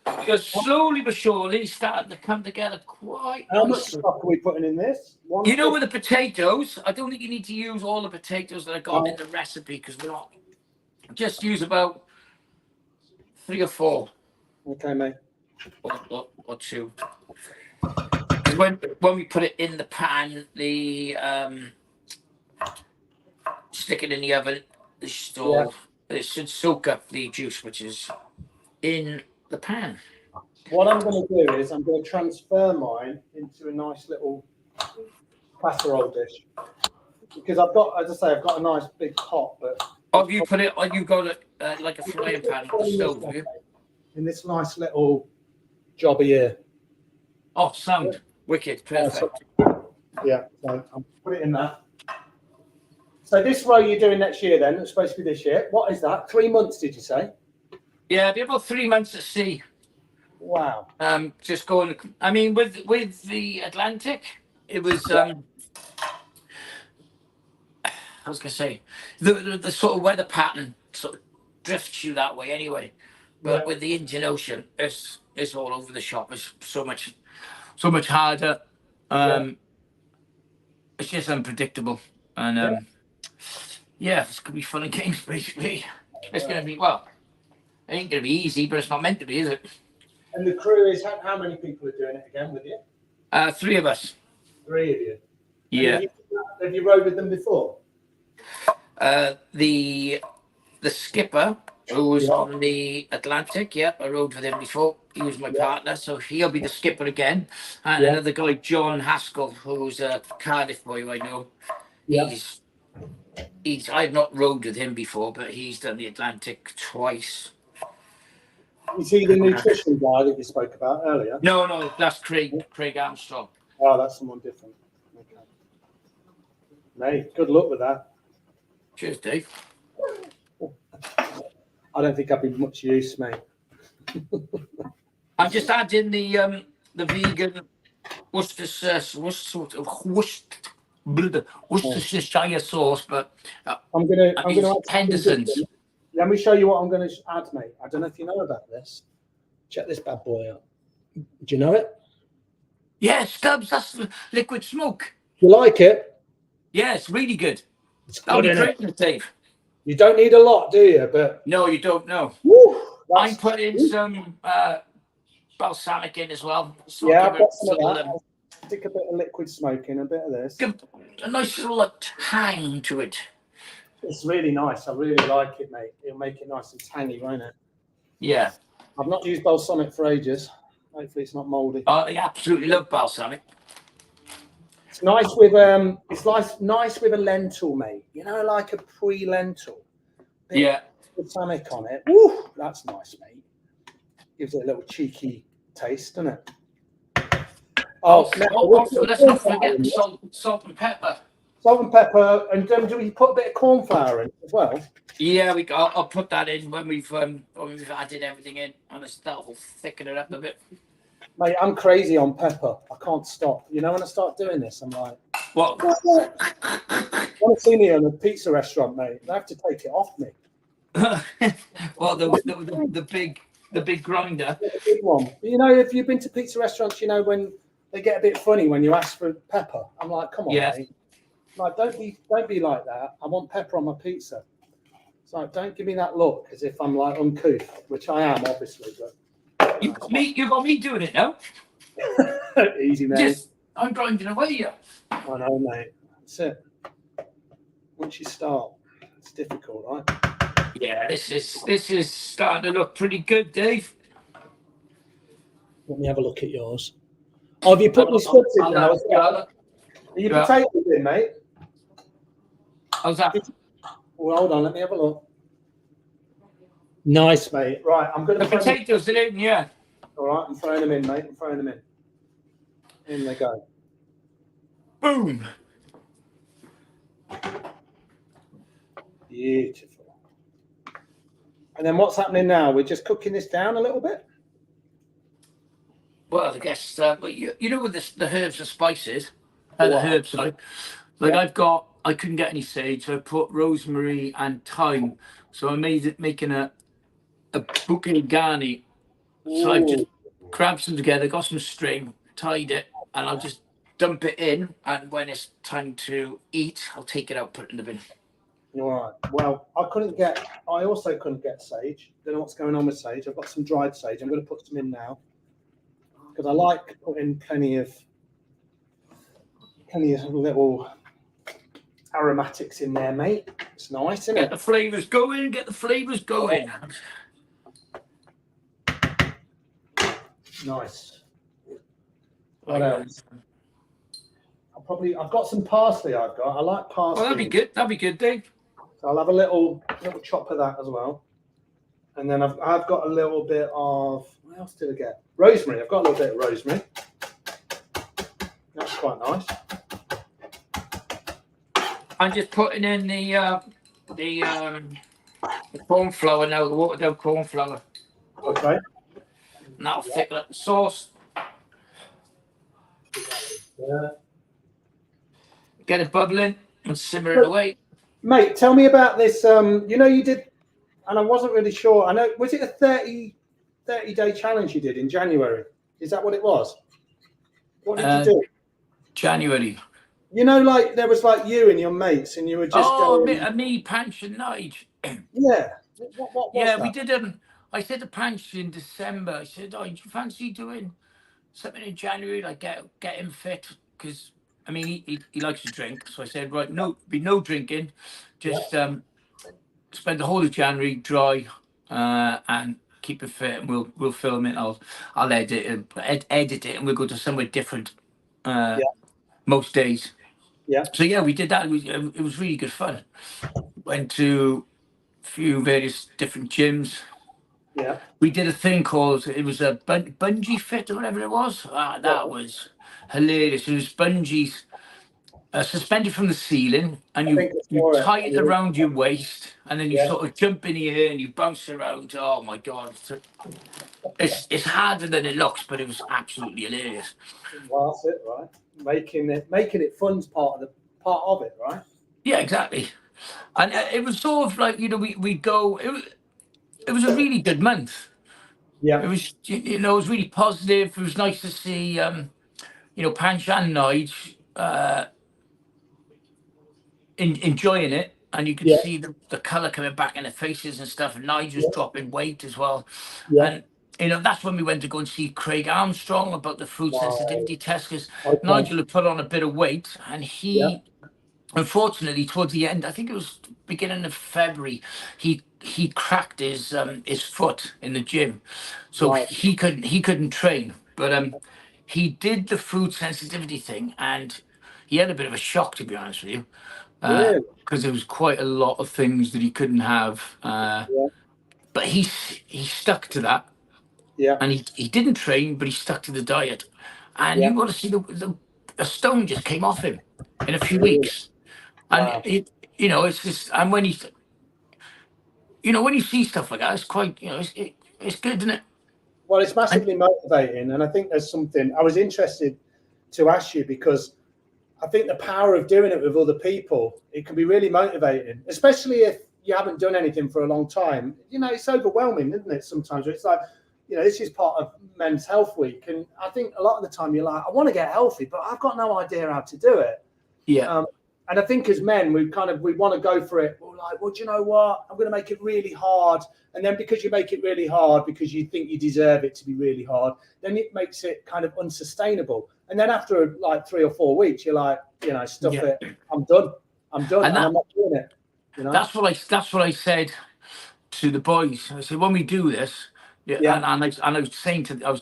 [SPEAKER 2] Because slowly but surely, it's starting to come together quite.
[SPEAKER 1] How much stock are we putting in this?
[SPEAKER 2] With the potatoes, I don't think you need to use all the potatoes that I got in the recipe because we're not. Just use about 3 or 4.
[SPEAKER 1] Okay, mate.
[SPEAKER 2] Or 2. When we put it in the pan, stick it in the oven, it should soak up the juice, which is in the pan.
[SPEAKER 1] What I'm going to do is I'm going to transfer mine into a nice little casserole dish because I've got a nice big pot. But
[SPEAKER 2] you've got it like a frying pan on the stove, have you?
[SPEAKER 1] In this nice little jobby here.
[SPEAKER 2] Oh, sound wicked, perfect.
[SPEAKER 1] Yeah, so I'll put it in that. So this row you're doing next year then, it's supposed to be this year. What is that? 3 months, did you say? Yeah,
[SPEAKER 2] it'll be about 3 months at sea.
[SPEAKER 1] Wow.
[SPEAKER 2] Just going, I mean, with the Atlantic, it was, I was going to say, the sort of weather pattern sort of drifts you that way anyway. But with the Indian Ocean, it's all over the shop. It's so much harder. It's just unpredictable. And it's going to be fun and games, basically. It's going to be, it ain't going to be easy, but it's not meant to be, is it?
[SPEAKER 1] And the crew is, how many people are doing it again with you?
[SPEAKER 2] 3 of us.
[SPEAKER 1] 3 of you?
[SPEAKER 2] Yeah.
[SPEAKER 1] Have you rowed with them before?
[SPEAKER 2] The skipper, who was on the Atlantic, I rowed with him before. He was my partner, so he'll be the skipper again. And another guy, John Haskell, who's a Cardiff boy who I know. I've not rowed with him before, but he's done the Atlantic twice.
[SPEAKER 1] Is he the nutrition guy that you spoke about earlier?
[SPEAKER 2] No, that's Craig Armstrong.
[SPEAKER 1] Oh, that's someone different. Okay. Mate, good luck with that.
[SPEAKER 2] Cheers, Dave.
[SPEAKER 1] I don't think I'd be much use, mate.
[SPEAKER 2] I'm just adding the vegan Worcestershire sauce, but
[SPEAKER 1] I'm gonna add
[SPEAKER 2] Henderson's.
[SPEAKER 1] Let me show you what I'm going to add, mate. I don't know if you know about this. Check this bad boy out. Do you know it?
[SPEAKER 2] Yeah, Stubbs. That's liquid smoke.
[SPEAKER 1] You like it?
[SPEAKER 2] Yeah, it's really good.
[SPEAKER 1] It's
[SPEAKER 2] That'll
[SPEAKER 1] good,
[SPEAKER 2] be great, Dave.
[SPEAKER 1] You don't need a lot, do you? But
[SPEAKER 2] no, you don't. No.
[SPEAKER 1] Woo,
[SPEAKER 2] I'm putting some balsamic in as well.
[SPEAKER 1] So I've got some of that. I'll stick a bit of liquid smoke in, a bit of this.
[SPEAKER 2] Give a nice little tang to it.
[SPEAKER 1] It's really nice. I really like it, mate. It'll make it nice and tangy, won't it?
[SPEAKER 2] Yeah.
[SPEAKER 1] I've not used balsamic for ages. Hopefully it's not mouldy.
[SPEAKER 2] I absolutely love balsamic.
[SPEAKER 1] It's nice with a lentil, mate. You know, like a pre-lentil.
[SPEAKER 2] Yeah.
[SPEAKER 1] Balsamic on it. Woo, that's nice, mate. Gives it a little cheeky taste, doesn't it?
[SPEAKER 2] Also, let's not forget salt and pepper.
[SPEAKER 1] Salt and pepper, and do we put a bit of corn flour in as well?
[SPEAKER 2] Yeah, I'll put that in when we've added everything in, and that will thicken it up a bit.
[SPEAKER 1] Mate, I'm crazy on pepper. I can't stop. You know, when I start doing this, I'm like,
[SPEAKER 2] what?
[SPEAKER 1] Want to see me in a pizza restaurant, mate? They have to take it off me.
[SPEAKER 2] Well, the big grinder.
[SPEAKER 1] The big one. You know, if you've been to pizza restaurants, you know when they get a bit funny when you ask for pepper. I'm like, come on, mate. Like, don't be like that. I want pepper on my pizza. It's like, don't give me that look as if I'm like uncouth, which I am, obviously. But
[SPEAKER 2] you got me doing it now.
[SPEAKER 1] Easy, mate.
[SPEAKER 2] I'm grinding away here.
[SPEAKER 1] I know, mate. That's it. Once you start, it's difficult, right?
[SPEAKER 2] Yeah, this is starting to look pretty good, Dave.
[SPEAKER 1] Let me have a look at yours. Oh, have you put your spuds in now as well? Are your potatoes in, mate?
[SPEAKER 2] How's that?
[SPEAKER 1] Well, hold on, let me have a look. Nice, mate. Right, I'm going to...
[SPEAKER 2] The potatoes are in, yeah.
[SPEAKER 1] All right, I'm throwing them in, mate. I'm throwing them in. In they go.
[SPEAKER 2] Boom.
[SPEAKER 1] Beautiful. And then what's happening now? We're just cooking this down a little bit?
[SPEAKER 2] Well, I guess, you know, with the herbs and spices, the herbs, like I couldn't get any sage, so I put rosemary and thyme. So I making a bouquet garni. So I've just grabbed them together, got some string, tied it, and I'll just dump it in. And when it's time to eat, I'll take it out, put it in the bin.
[SPEAKER 1] All right. Well, I also couldn't get sage. Don't know what's going on with sage. I've got some dried sage. I'm going to put some in now because I like putting plenty of little aromatics in there, mate. It's nice, isn't it?
[SPEAKER 2] Get the flavours going. Get the flavours going.
[SPEAKER 1] Nice. What else? I've got some parsley. I like parsley.
[SPEAKER 2] Well, that'd be good. That'd be good, Dave.
[SPEAKER 1] So I'll have a little chop of that as well. And then I've got a little bit of, what else did I get? Rosemary. I've got a little bit of rosemary. That's quite nice.
[SPEAKER 2] I'm just putting in the corn flour now, the watered down corn flour.
[SPEAKER 1] Okay.
[SPEAKER 2] And that'll thicken up the sauce.
[SPEAKER 1] Yeah.
[SPEAKER 2] Get it bubbling and simmer it away.
[SPEAKER 1] Mate, tell me about this. You know, you did, and I wasn't really sure. I know, was it a 30-day challenge you did in January? Is that what it was? What did you do? January. You know, like there was like you and your mates, and you were just going...
[SPEAKER 2] me, Panch and Nige.
[SPEAKER 1] Yeah. What was that?
[SPEAKER 2] We did. I said to Panch in December. I said, "Oh, do you fancy doing something in January, like get him fit?" Because I mean, he likes to drink. So I said, right, no drinking, just spend the whole of January dry and keep it fit. And we'll film it. I'll edit it, and we'll go to somewhere different most days.
[SPEAKER 1] Yeah.
[SPEAKER 2] So yeah, we did that. It was really good fun. Went to a few various different gyms.
[SPEAKER 1] Yeah.
[SPEAKER 2] We did a thing called, it was a bungee fit or whatever it was. That was hilarious. It was bungees suspended from the ceiling, and you tie it around your waist, and then you sort of jump in the air and you bounce around. Oh my God. It's harder than it looks, but it was absolutely hilarious.
[SPEAKER 1] Well, that's it, right? Making it fun's part of it, right?
[SPEAKER 2] Yeah, exactly. And it was sort of like, you know, we go. It was a really good month.
[SPEAKER 1] Yeah.
[SPEAKER 2] It was, you know, it was really positive. It was nice to see, you know, Panch and Nige enjoying it, and you could see the colour coming back in their faces and stuff. And Nige was dropping weight as well. Yeah. And you know, that's when we went to go and see Craig Armstrong about the food sensitivity test, because Nigel had put on a bit of weight, and he, unfortunately, towards the end, I think it was beginning of February, he cracked his foot in the gym, so he couldn't train. But he did the food sensitivity thing, and he had a bit of a shock, to be honest with you,
[SPEAKER 1] Really?
[SPEAKER 2] because there was quite a lot of things that he couldn't have.
[SPEAKER 1] Yeah.
[SPEAKER 2] But he stuck to that,
[SPEAKER 1] Yeah.
[SPEAKER 2] and he didn't train, but he stuck to the diet. And
[SPEAKER 1] Yeah.
[SPEAKER 2] you got to see the stone just came off him in a few
[SPEAKER 1] Really?
[SPEAKER 2] weeks. And
[SPEAKER 1] Wow.
[SPEAKER 2] it's just, and when when you see stuff like that, it's quite, it's good, isn't it?
[SPEAKER 1] Well, it's
[SPEAKER 2] And
[SPEAKER 1] massively motivating, and I think there's something I was interested to ask you, because I think the power of doing it with other people, it can be really motivating, especially if you haven't done anything for a long time. It's overwhelming, isn't it? Sometimes it's like, this is part of Men's Health Week, and I think a lot of the time you're like, I want to get healthy, but I've got no idea how to do it.
[SPEAKER 2] yeah,
[SPEAKER 1] And I think as men, we want to go for it. We're like, well, do you know what? I'm going to make it really hard. And then because you make it really hard, because you think you deserve it to be really hard, then it makes it kind of unsustainable. And then after like 3 or 4 weeks, you're like, stuff
[SPEAKER 2] yeah.
[SPEAKER 1] it. I'm done,
[SPEAKER 2] And
[SPEAKER 1] and I'm not doing it.
[SPEAKER 2] that's what I said to the boys. I said, when we do this, yeah,
[SPEAKER 1] Yeah,
[SPEAKER 2] and I was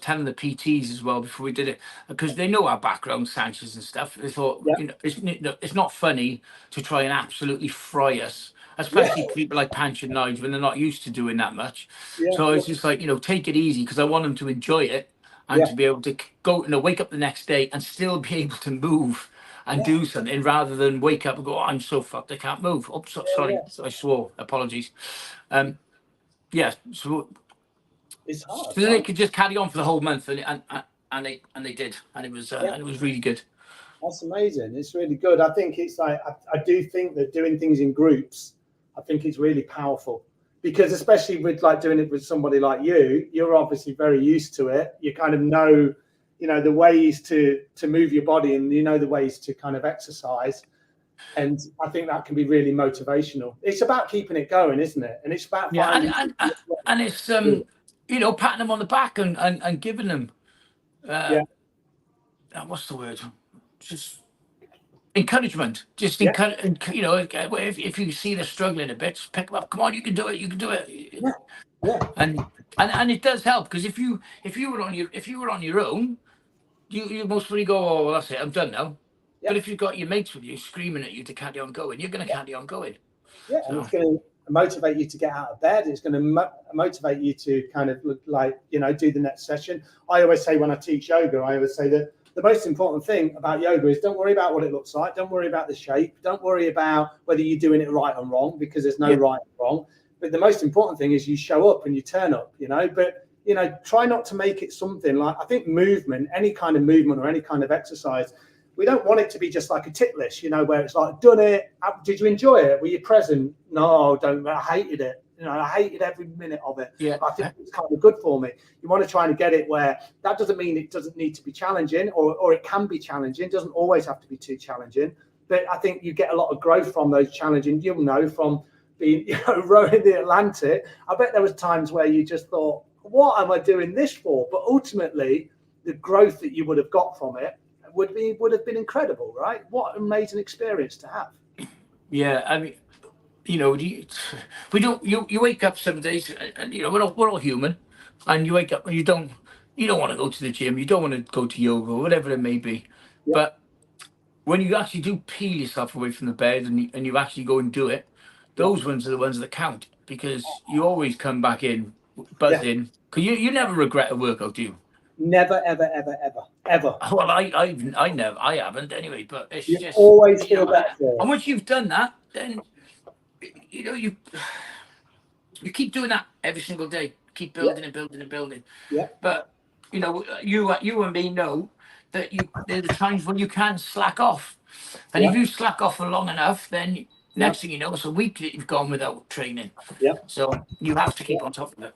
[SPEAKER 2] telling the PTs as well before we did it, because they know our background, Sanchez and stuff. They thought,
[SPEAKER 1] yeah,
[SPEAKER 2] it's not funny to try and absolutely fry us,
[SPEAKER 1] yeah,
[SPEAKER 2] especially people like Panch and Nige when they're not used to doing that much.
[SPEAKER 1] yeah,
[SPEAKER 2] So it's just like, take it easy, because I want them to enjoy it and
[SPEAKER 1] yeah,
[SPEAKER 2] to be able to go, wake up the next day and still be able to move and
[SPEAKER 1] yeah,
[SPEAKER 2] do something, rather than wake up and go, oh, I'm so fucked, I can't move. Oh, sorry,
[SPEAKER 1] yeah.
[SPEAKER 2] I swore. Apologies. Yeah, so
[SPEAKER 1] It's hard,
[SPEAKER 2] they
[SPEAKER 1] right?
[SPEAKER 2] could just carry on for the whole month, and they did, and
[SPEAKER 1] Yeah.
[SPEAKER 2] it was really good.
[SPEAKER 1] That's amazing. It's really good. I think it's like, I do think that doing things in groups, I think it's really powerful, because especially with like doing it with somebody like you, you're obviously very used to it. You kind of know, the ways to move your body, and the ways to kind of exercise. And I think that can be really motivational. It's about keeping it going, isn't it? And it's about
[SPEAKER 2] Yeah,
[SPEAKER 1] finding.
[SPEAKER 2] and it's patting them on the back and giving them
[SPEAKER 1] Yeah,
[SPEAKER 2] what's the word? Just encouragement. Just
[SPEAKER 1] yeah,
[SPEAKER 2] encourage. If you see they're struggling a bit, just pick them up. Come on, you can do it. You can do it.
[SPEAKER 1] yeah, yeah,
[SPEAKER 2] And it does help, because if you were on your own, you most probably go, oh, well, that's it, I'm done now.
[SPEAKER 1] yeah.
[SPEAKER 2] But if you've got your mates with you screaming at you to carry on going, you're going to carry on going.
[SPEAKER 1] Yeah, and
[SPEAKER 2] So
[SPEAKER 1] it's going to motivate you to get out of bed. It's going to motivate you to kind of look like, do the next session. I always say, when I teach yoga, I always say that the most important thing about yoga is, don't worry about what it looks like. Don't worry about the shape. Don't worry about whether you're doing it right or wrong, because there's no right or wrong. But the most important thing is you show up and you turn up, but, try not to make it something like, I think movement, any kind of movement or any kind of exercise, we don't want it to be just like a tick list, where it's like, done it. Did you enjoy it? Were you present? No, don't. I hated it. I hated every minute of it.
[SPEAKER 2] yeah,
[SPEAKER 1] I think it's kind of good for me. You want to try and get it where that doesn't mean it doesn't need to be challenging, or it can be challenging. It doesn't always have to be too challenging. But I think you get a lot of growth from those challenging. You'll know from being, rowing the Atlantic. I bet there was times where you just thought, what am I doing this for? But ultimately, the growth that you would have got from it would have been incredible, right? What an amazing experience to have.
[SPEAKER 2] yeah. I mean, we don't. You wake up some days, and we're all human, and you wake up and you don't want to go to the gym, you don't want to go to yoga, whatever it may be,
[SPEAKER 1] Yeah,
[SPEAKER 2] but when you actually do peel yourself away from the bed, and you actually go and do it,
[SPEAKER 1] yeah,
[SPEAKER 2] those ones are the ones that count, because you always come back in
[SPEAKER 1] yeah.
[SPEAKER 2] buzzing, because you never regret a workout, do you?
[SPEAKER 1] Never, ever, ever, ever, ever.
[SPEAKER 2] Well, I haven't anyway, but it's
[SPEAKER 1] You
[SPEAKER 2] just,
[SPEAKER 1] always feel better for
[SPEAKER 2] and
[SPEAKER 1] it.
[SPEAKER 2] once you've done that, then you keep doing that every single day, keep
[SPEAKER 1] Yeah,
[SPEAKER 2] building and building and building.
[SPEAKER 1] yeah,
[SPEAKER 2] But you and me know that there are times when you can slack off, and
[SPEAKER 1] yeah,
[SPEAKER 2] if you slack off for long enough, then
[SPEAKER 1] yeah,
[SPEAKER 2] next thing you know, it's a week that you've gone without training.
[SPEAKER 1] yeah,
[SPEAKER 2] So you have to
[SPEAKER 1] yeah,
[SPEAKER 2] keep on top of it.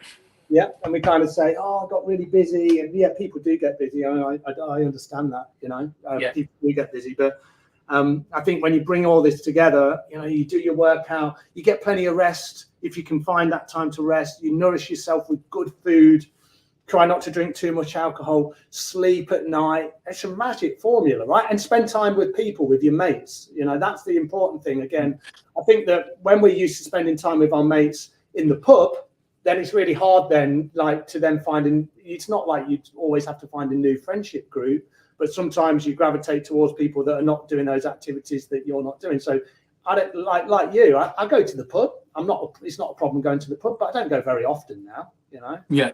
[SPEAKER 1] yeah. And we kind of say, oh, I got really busy. And yeah, people do get busy. I understand that,
[SPEAKER 2] Yeah,
[SPEAKER 1] people do get busy. But I think when you bring all this together, you do your workout, you get plenty of rest. If you can find that time to rest, you nourish yourself with good food, try not to drink too much alcohol, sleep at night. It's a magic formula, right? And spend time with people, with your mates. That's the important thing. Again, I think that when we're used to spending time with our mates in the pub, then it's really hard then, like, to then it's not like you always have to find a new friendship group, but sometimes you gravitate towards people that are not doing those activities that you're not doing. So I don't like you. I go to the pub. It's not a problem going to the pub, but I don't go very often now.
[SPEAKER 2] Yeah.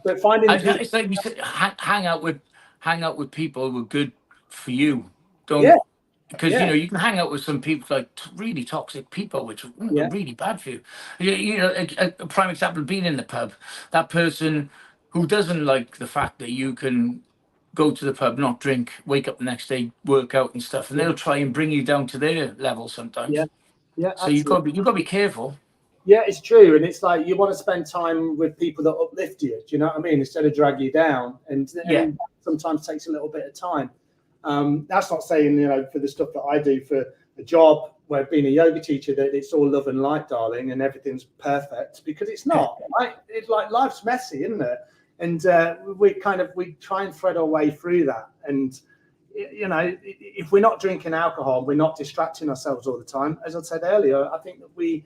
[SPEAKER 1] But finding
[SPEAKER 2] it's like you said, hang out with people who are good for you. Don't.
[SPEAKER 1] Yeah.
[SPEAKER 2] Because you can hang out with some people like really toxic people, which are really bad for you. A prime example being in the pub, that person who doesn't like the fact that you can go to the pub, not drink, wake up the next day, work out and stuff, and they'll try and bring you down to their level sometimes.
[SPEAKER 1] Yeah.
[SPEAKER 2] So you've got to be careful.
[SPEAKER 1] Yeah, it's true, and it's like you want to spend time with people that uplift you. Do you know what I mean? Instead of drag you down, and sometimes takes a little bit of time. That's not saying, for the stuff that I do for a job where being a yoga teacher, that it's all love and light, darling, and everything's perfect, because it's not. Right? It's like life's messy, isn't it? And we try and thread our way through that. And if we're not drinking alcohol, we're not distracting ourselves all the time. As I said earlier, I think that we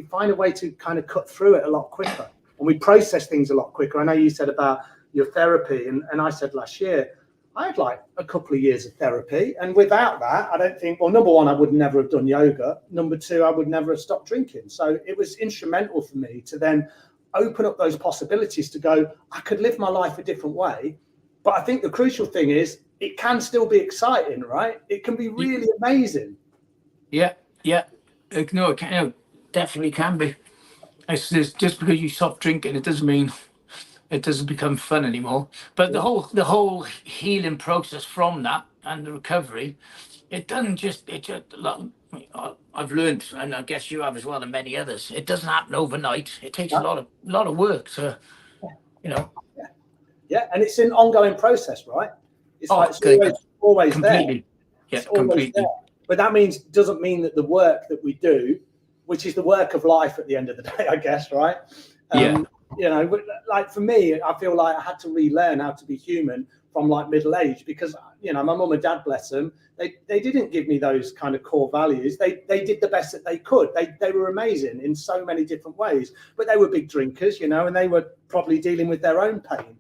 [SPEAKER 1] find a way to kind of cut through it a lot quicker, and we process things a lot quicker. I know you said about your therapy, and I said last year, I had like a couple of years of therapy, and without that, I don't think, well, number one, I would never have done yoga. Number two, I would never have stopped drinking. So it was instrumental for me to then open up those possibilities to go, I could live my life a different way. But I think the crucial thing is it can still be exciting, right? It can be really amazing.
[SPEAKER 2] Yeah. No, it can, definitely can be. It's just because you stop drinking, it doesn't mean it doesn't become fun anymore. But the whole healing process from that and the recovery, I've learned, and I guess you have as well, and many others, it doesn't happen overnight. It takes a lot of work to,
[SPEAKER 1] Yeah, and it's an ongoing process, right? It's always
[SPEAKER 2] completely
[SPEAKER 1] there.
[SPEAKER 2] Yeah,
[SPEAKER 1] it's always
[SPEAKER 2] completely
[SPEAKER 1] there. But that doesn't mean that the work that we do, which is the work of life at the end of the day, I guess, right? Like for me, I feel like I had to relearn how to be human from like middle age, because my mum and dad, bless them, they didn't give me those kind of core values. They did the best that they could. They were amazing in so many different ways, but they were big drinkers, and they were probably dealing with their own pain.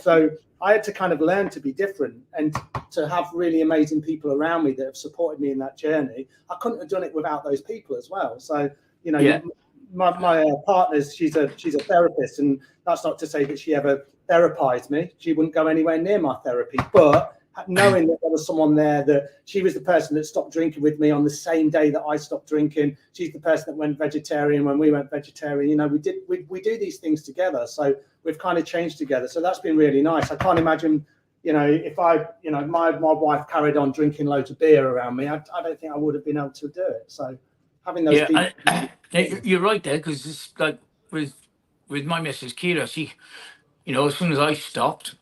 [SPEAKER 1] So I had to kind of learn to be different, and to have really amazing people around me that have supported me in that journey. I couldn't have done it without those people as well. So my partner's she's a therapist, and that's not to say that she ever therapized me. She wouldn't go anywhere near my therapy, but knowing that there was someone there, that she was the person that stopped drinking with me on the same day that I stopped drinking. She's the person that went vegetarian when we went vegetarian. We do these things together, so we've kind of changed together. So that's been really nice. I can't imagine, if my wife carried on drinking loads of beer around me, I don't think I would have been able to do it. So having those people.
[SPEAKER 2] You're right there, because it's like with my missus Kira, she, as soon as I stopped,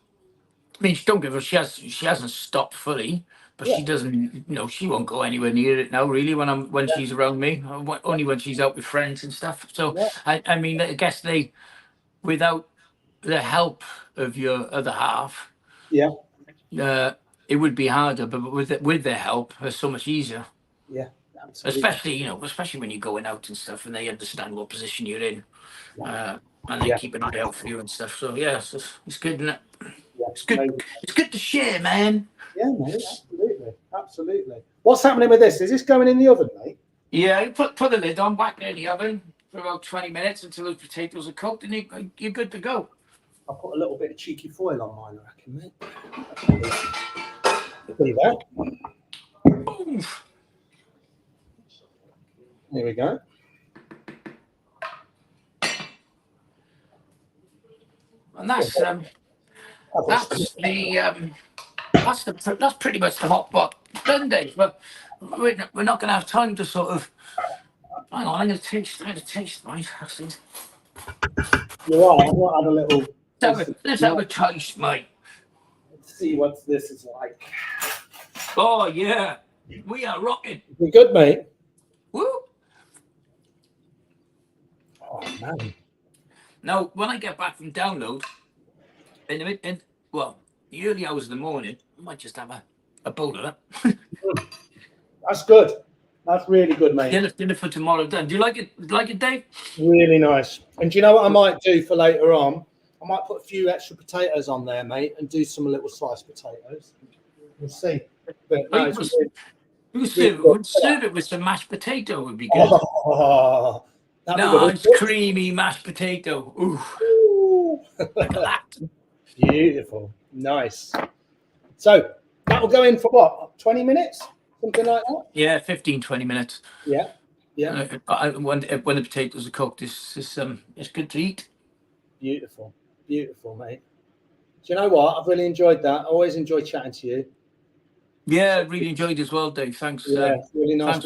[SPEAKER 2] I mean, don't give her, she hasn't stopped fully, but she doesn't, she won't go anywhere near it now, really, when she's around me, only when she's out with friends and stuff. So I mean, I guess without the help of your other half, it would be harder, but with their help, it's so much easier.
[SPEAKER 1] Yeah, absolutely.
[SPEAKER 2] Especially when you're going out and stuff, and they understand what position you're in, and they keep an eye out for you and stuff. So it's good, isn't it? Yeah, it's good. Amazing. It's good to share, man.
[SPEAKER 1] Yeah, mate, absolutely. What's happening with this? Is this going in the oven, mate?
[SPEAKER 2] Yeah, you put the lid on, whack it in the oven for about 20 minutes until those potatoes are cooked, and you're good to go.
[SPEAKER 1] I'll put a little bit of cheeky foil on mine, I reckon, mate. There you go.
[SPEAKER 2] Oof.
[SPEAKER 1] There we go.
[SPEAKER 2] And that's pretty much the hot pot done, Dave. But we're not going to have time to sort of. Hang on, I'm going to taste mine. Actually.
[SPEAKER 1] You're right. I've not had a little.
[SPEAKER 2] Let's have a taste, mate.
[SPEAKER 1] Let's see what this is like.
[SPEAKER 2] Oh yeah, we are rocking.
[SPEAKER 1] You're good, mate.
[SPEAKER 2] Woo!
[SPEAKER 1] Oh man.
[SPEAKER 2] Now, when I get back from download, in the early hours of the morning, I might just have a bowl of that.
[SPEAKER 1] That's good. That's really good, mate.
[SPEAKER 2] Dinner for tomorrow done. Do you like it? Like it, Dave?
[SPEAKER 1] Really nice. And do you know what I might do for later on? I I might put a few extra potatoes on there, mate, and do some little sliced potatoes. We'll see. But no, it's
[SPEAKER 2] serve it with some mashed potato would be good.
[SPEAKER 1] Oh, that'd be good.
[SPEAKER 2] Nice creamy mashed potato. Ooh,
[SPEAKER 1] Ooh.
[SPEAKER 2] look at that.
[SPEAKER 1] Beautiful. Nice. So that will go in for what? 20 minutes? Something like that?
[SPEAKER 2] Yeah, 15, 20 minutes.
[SPEAKER 1] Yeah. Yeah.
[SPEAKER 2] When the potatoes are cooked, it's good to eat.
[SPEAKER 1] Beautiful. Beautiful, mate. Do you know what? I've really enjoyed that. I always enjoy chatting to you.
[SPEAKER 2] Yeah, really enjoyed it as well, Dave. Thanks.
[SPEAKER 1] Yeah, it's really nice.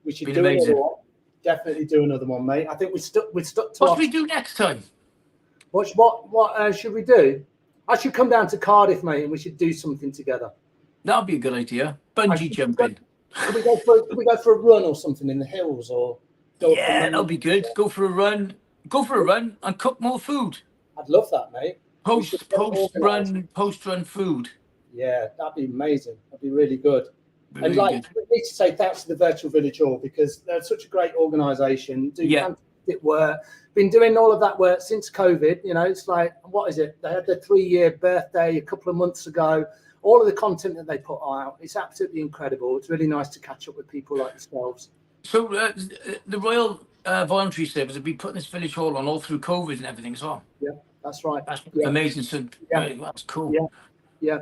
[SPEAKER 1] We should do another one. Definitely do another one, mate. I think we stuck to
[SPEAKER 2] what should we do next time?
[SPEAKER 1] What should we do? I should come down to Cardiff, mate, and we should do something together.
[SPEAKER 2] That'd be a good idea. Bungee jumping.
[SPEAKER 1] Could we go for a run or something in the hills, or
[SPEAKER 2] that'll be good. Go for a run and cook more food.
[SPEAKER 1] I'd love that, mate.
[SPEAKER 2] Post run food.
[SPEAKER 1] Yeah, that'd be amazing. That'd be really good.
[SPEAKER 2] Really
[SPEAKER 1] and like,
[SPEAKER 2] good.
[SPEAKER 1] we need to say thanks to the Virtual Village Hall, because they're such a great organisation. Do fantastic work. Been doing all of that work since COVID. You know, it's like, what is it? They had their 3-year birthday a couple of months ago. All of the content that they put out, it's absolutely incredible. It's really nice to catch up with people like yourselves.
[SPEAKER 2] So the Royal Voluntary Service have been putting this village hall on all through COVID and everything as well.
[SPEAKER 1] Yeah, that's right.
[SPEAKER 2] That's amazing. So that's cool.
[SPEAKER 1] Yeah.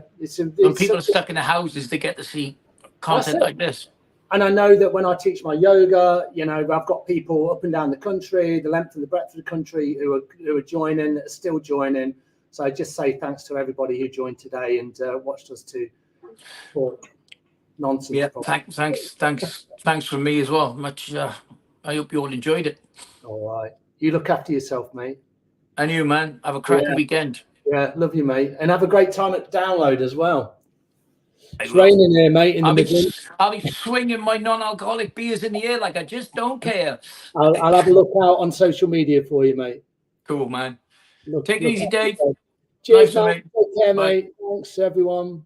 [SPEAKER 2] When people are stuck in their houses, they get to see content like this.
[SPEAKER 1] And I know that when I teach my yoga, you know, I've got people up and down the country, the length and the breadth of the country, who are joining, still joining. So I just say thanks to everybody who joined today and watched us to talk nonsense.
[SPEAKER 2] Yeah, thanks from me as well. Much. I hope you all enjoyed it.
[SPEAKER 1] All right. You look after yourself, mate.
[SPEAKER 2] And you, man. Have a cracking weekend.
[SPEAKER 1] Yeah, love you, mate. And have a great time at Download as well. It's raining here, mate.
[SPEAKER 2] I'll be swinging my non-alcoholic beers in the air like I just don't care.
[SPEAKER 1] I'll have a look out on social media for you, mate.
[SPEAKER 2] Cool, man. Take it easy, Dave.
[SPEAKER 1] Cheers, mate. Take care, mate. Thanks, everyone.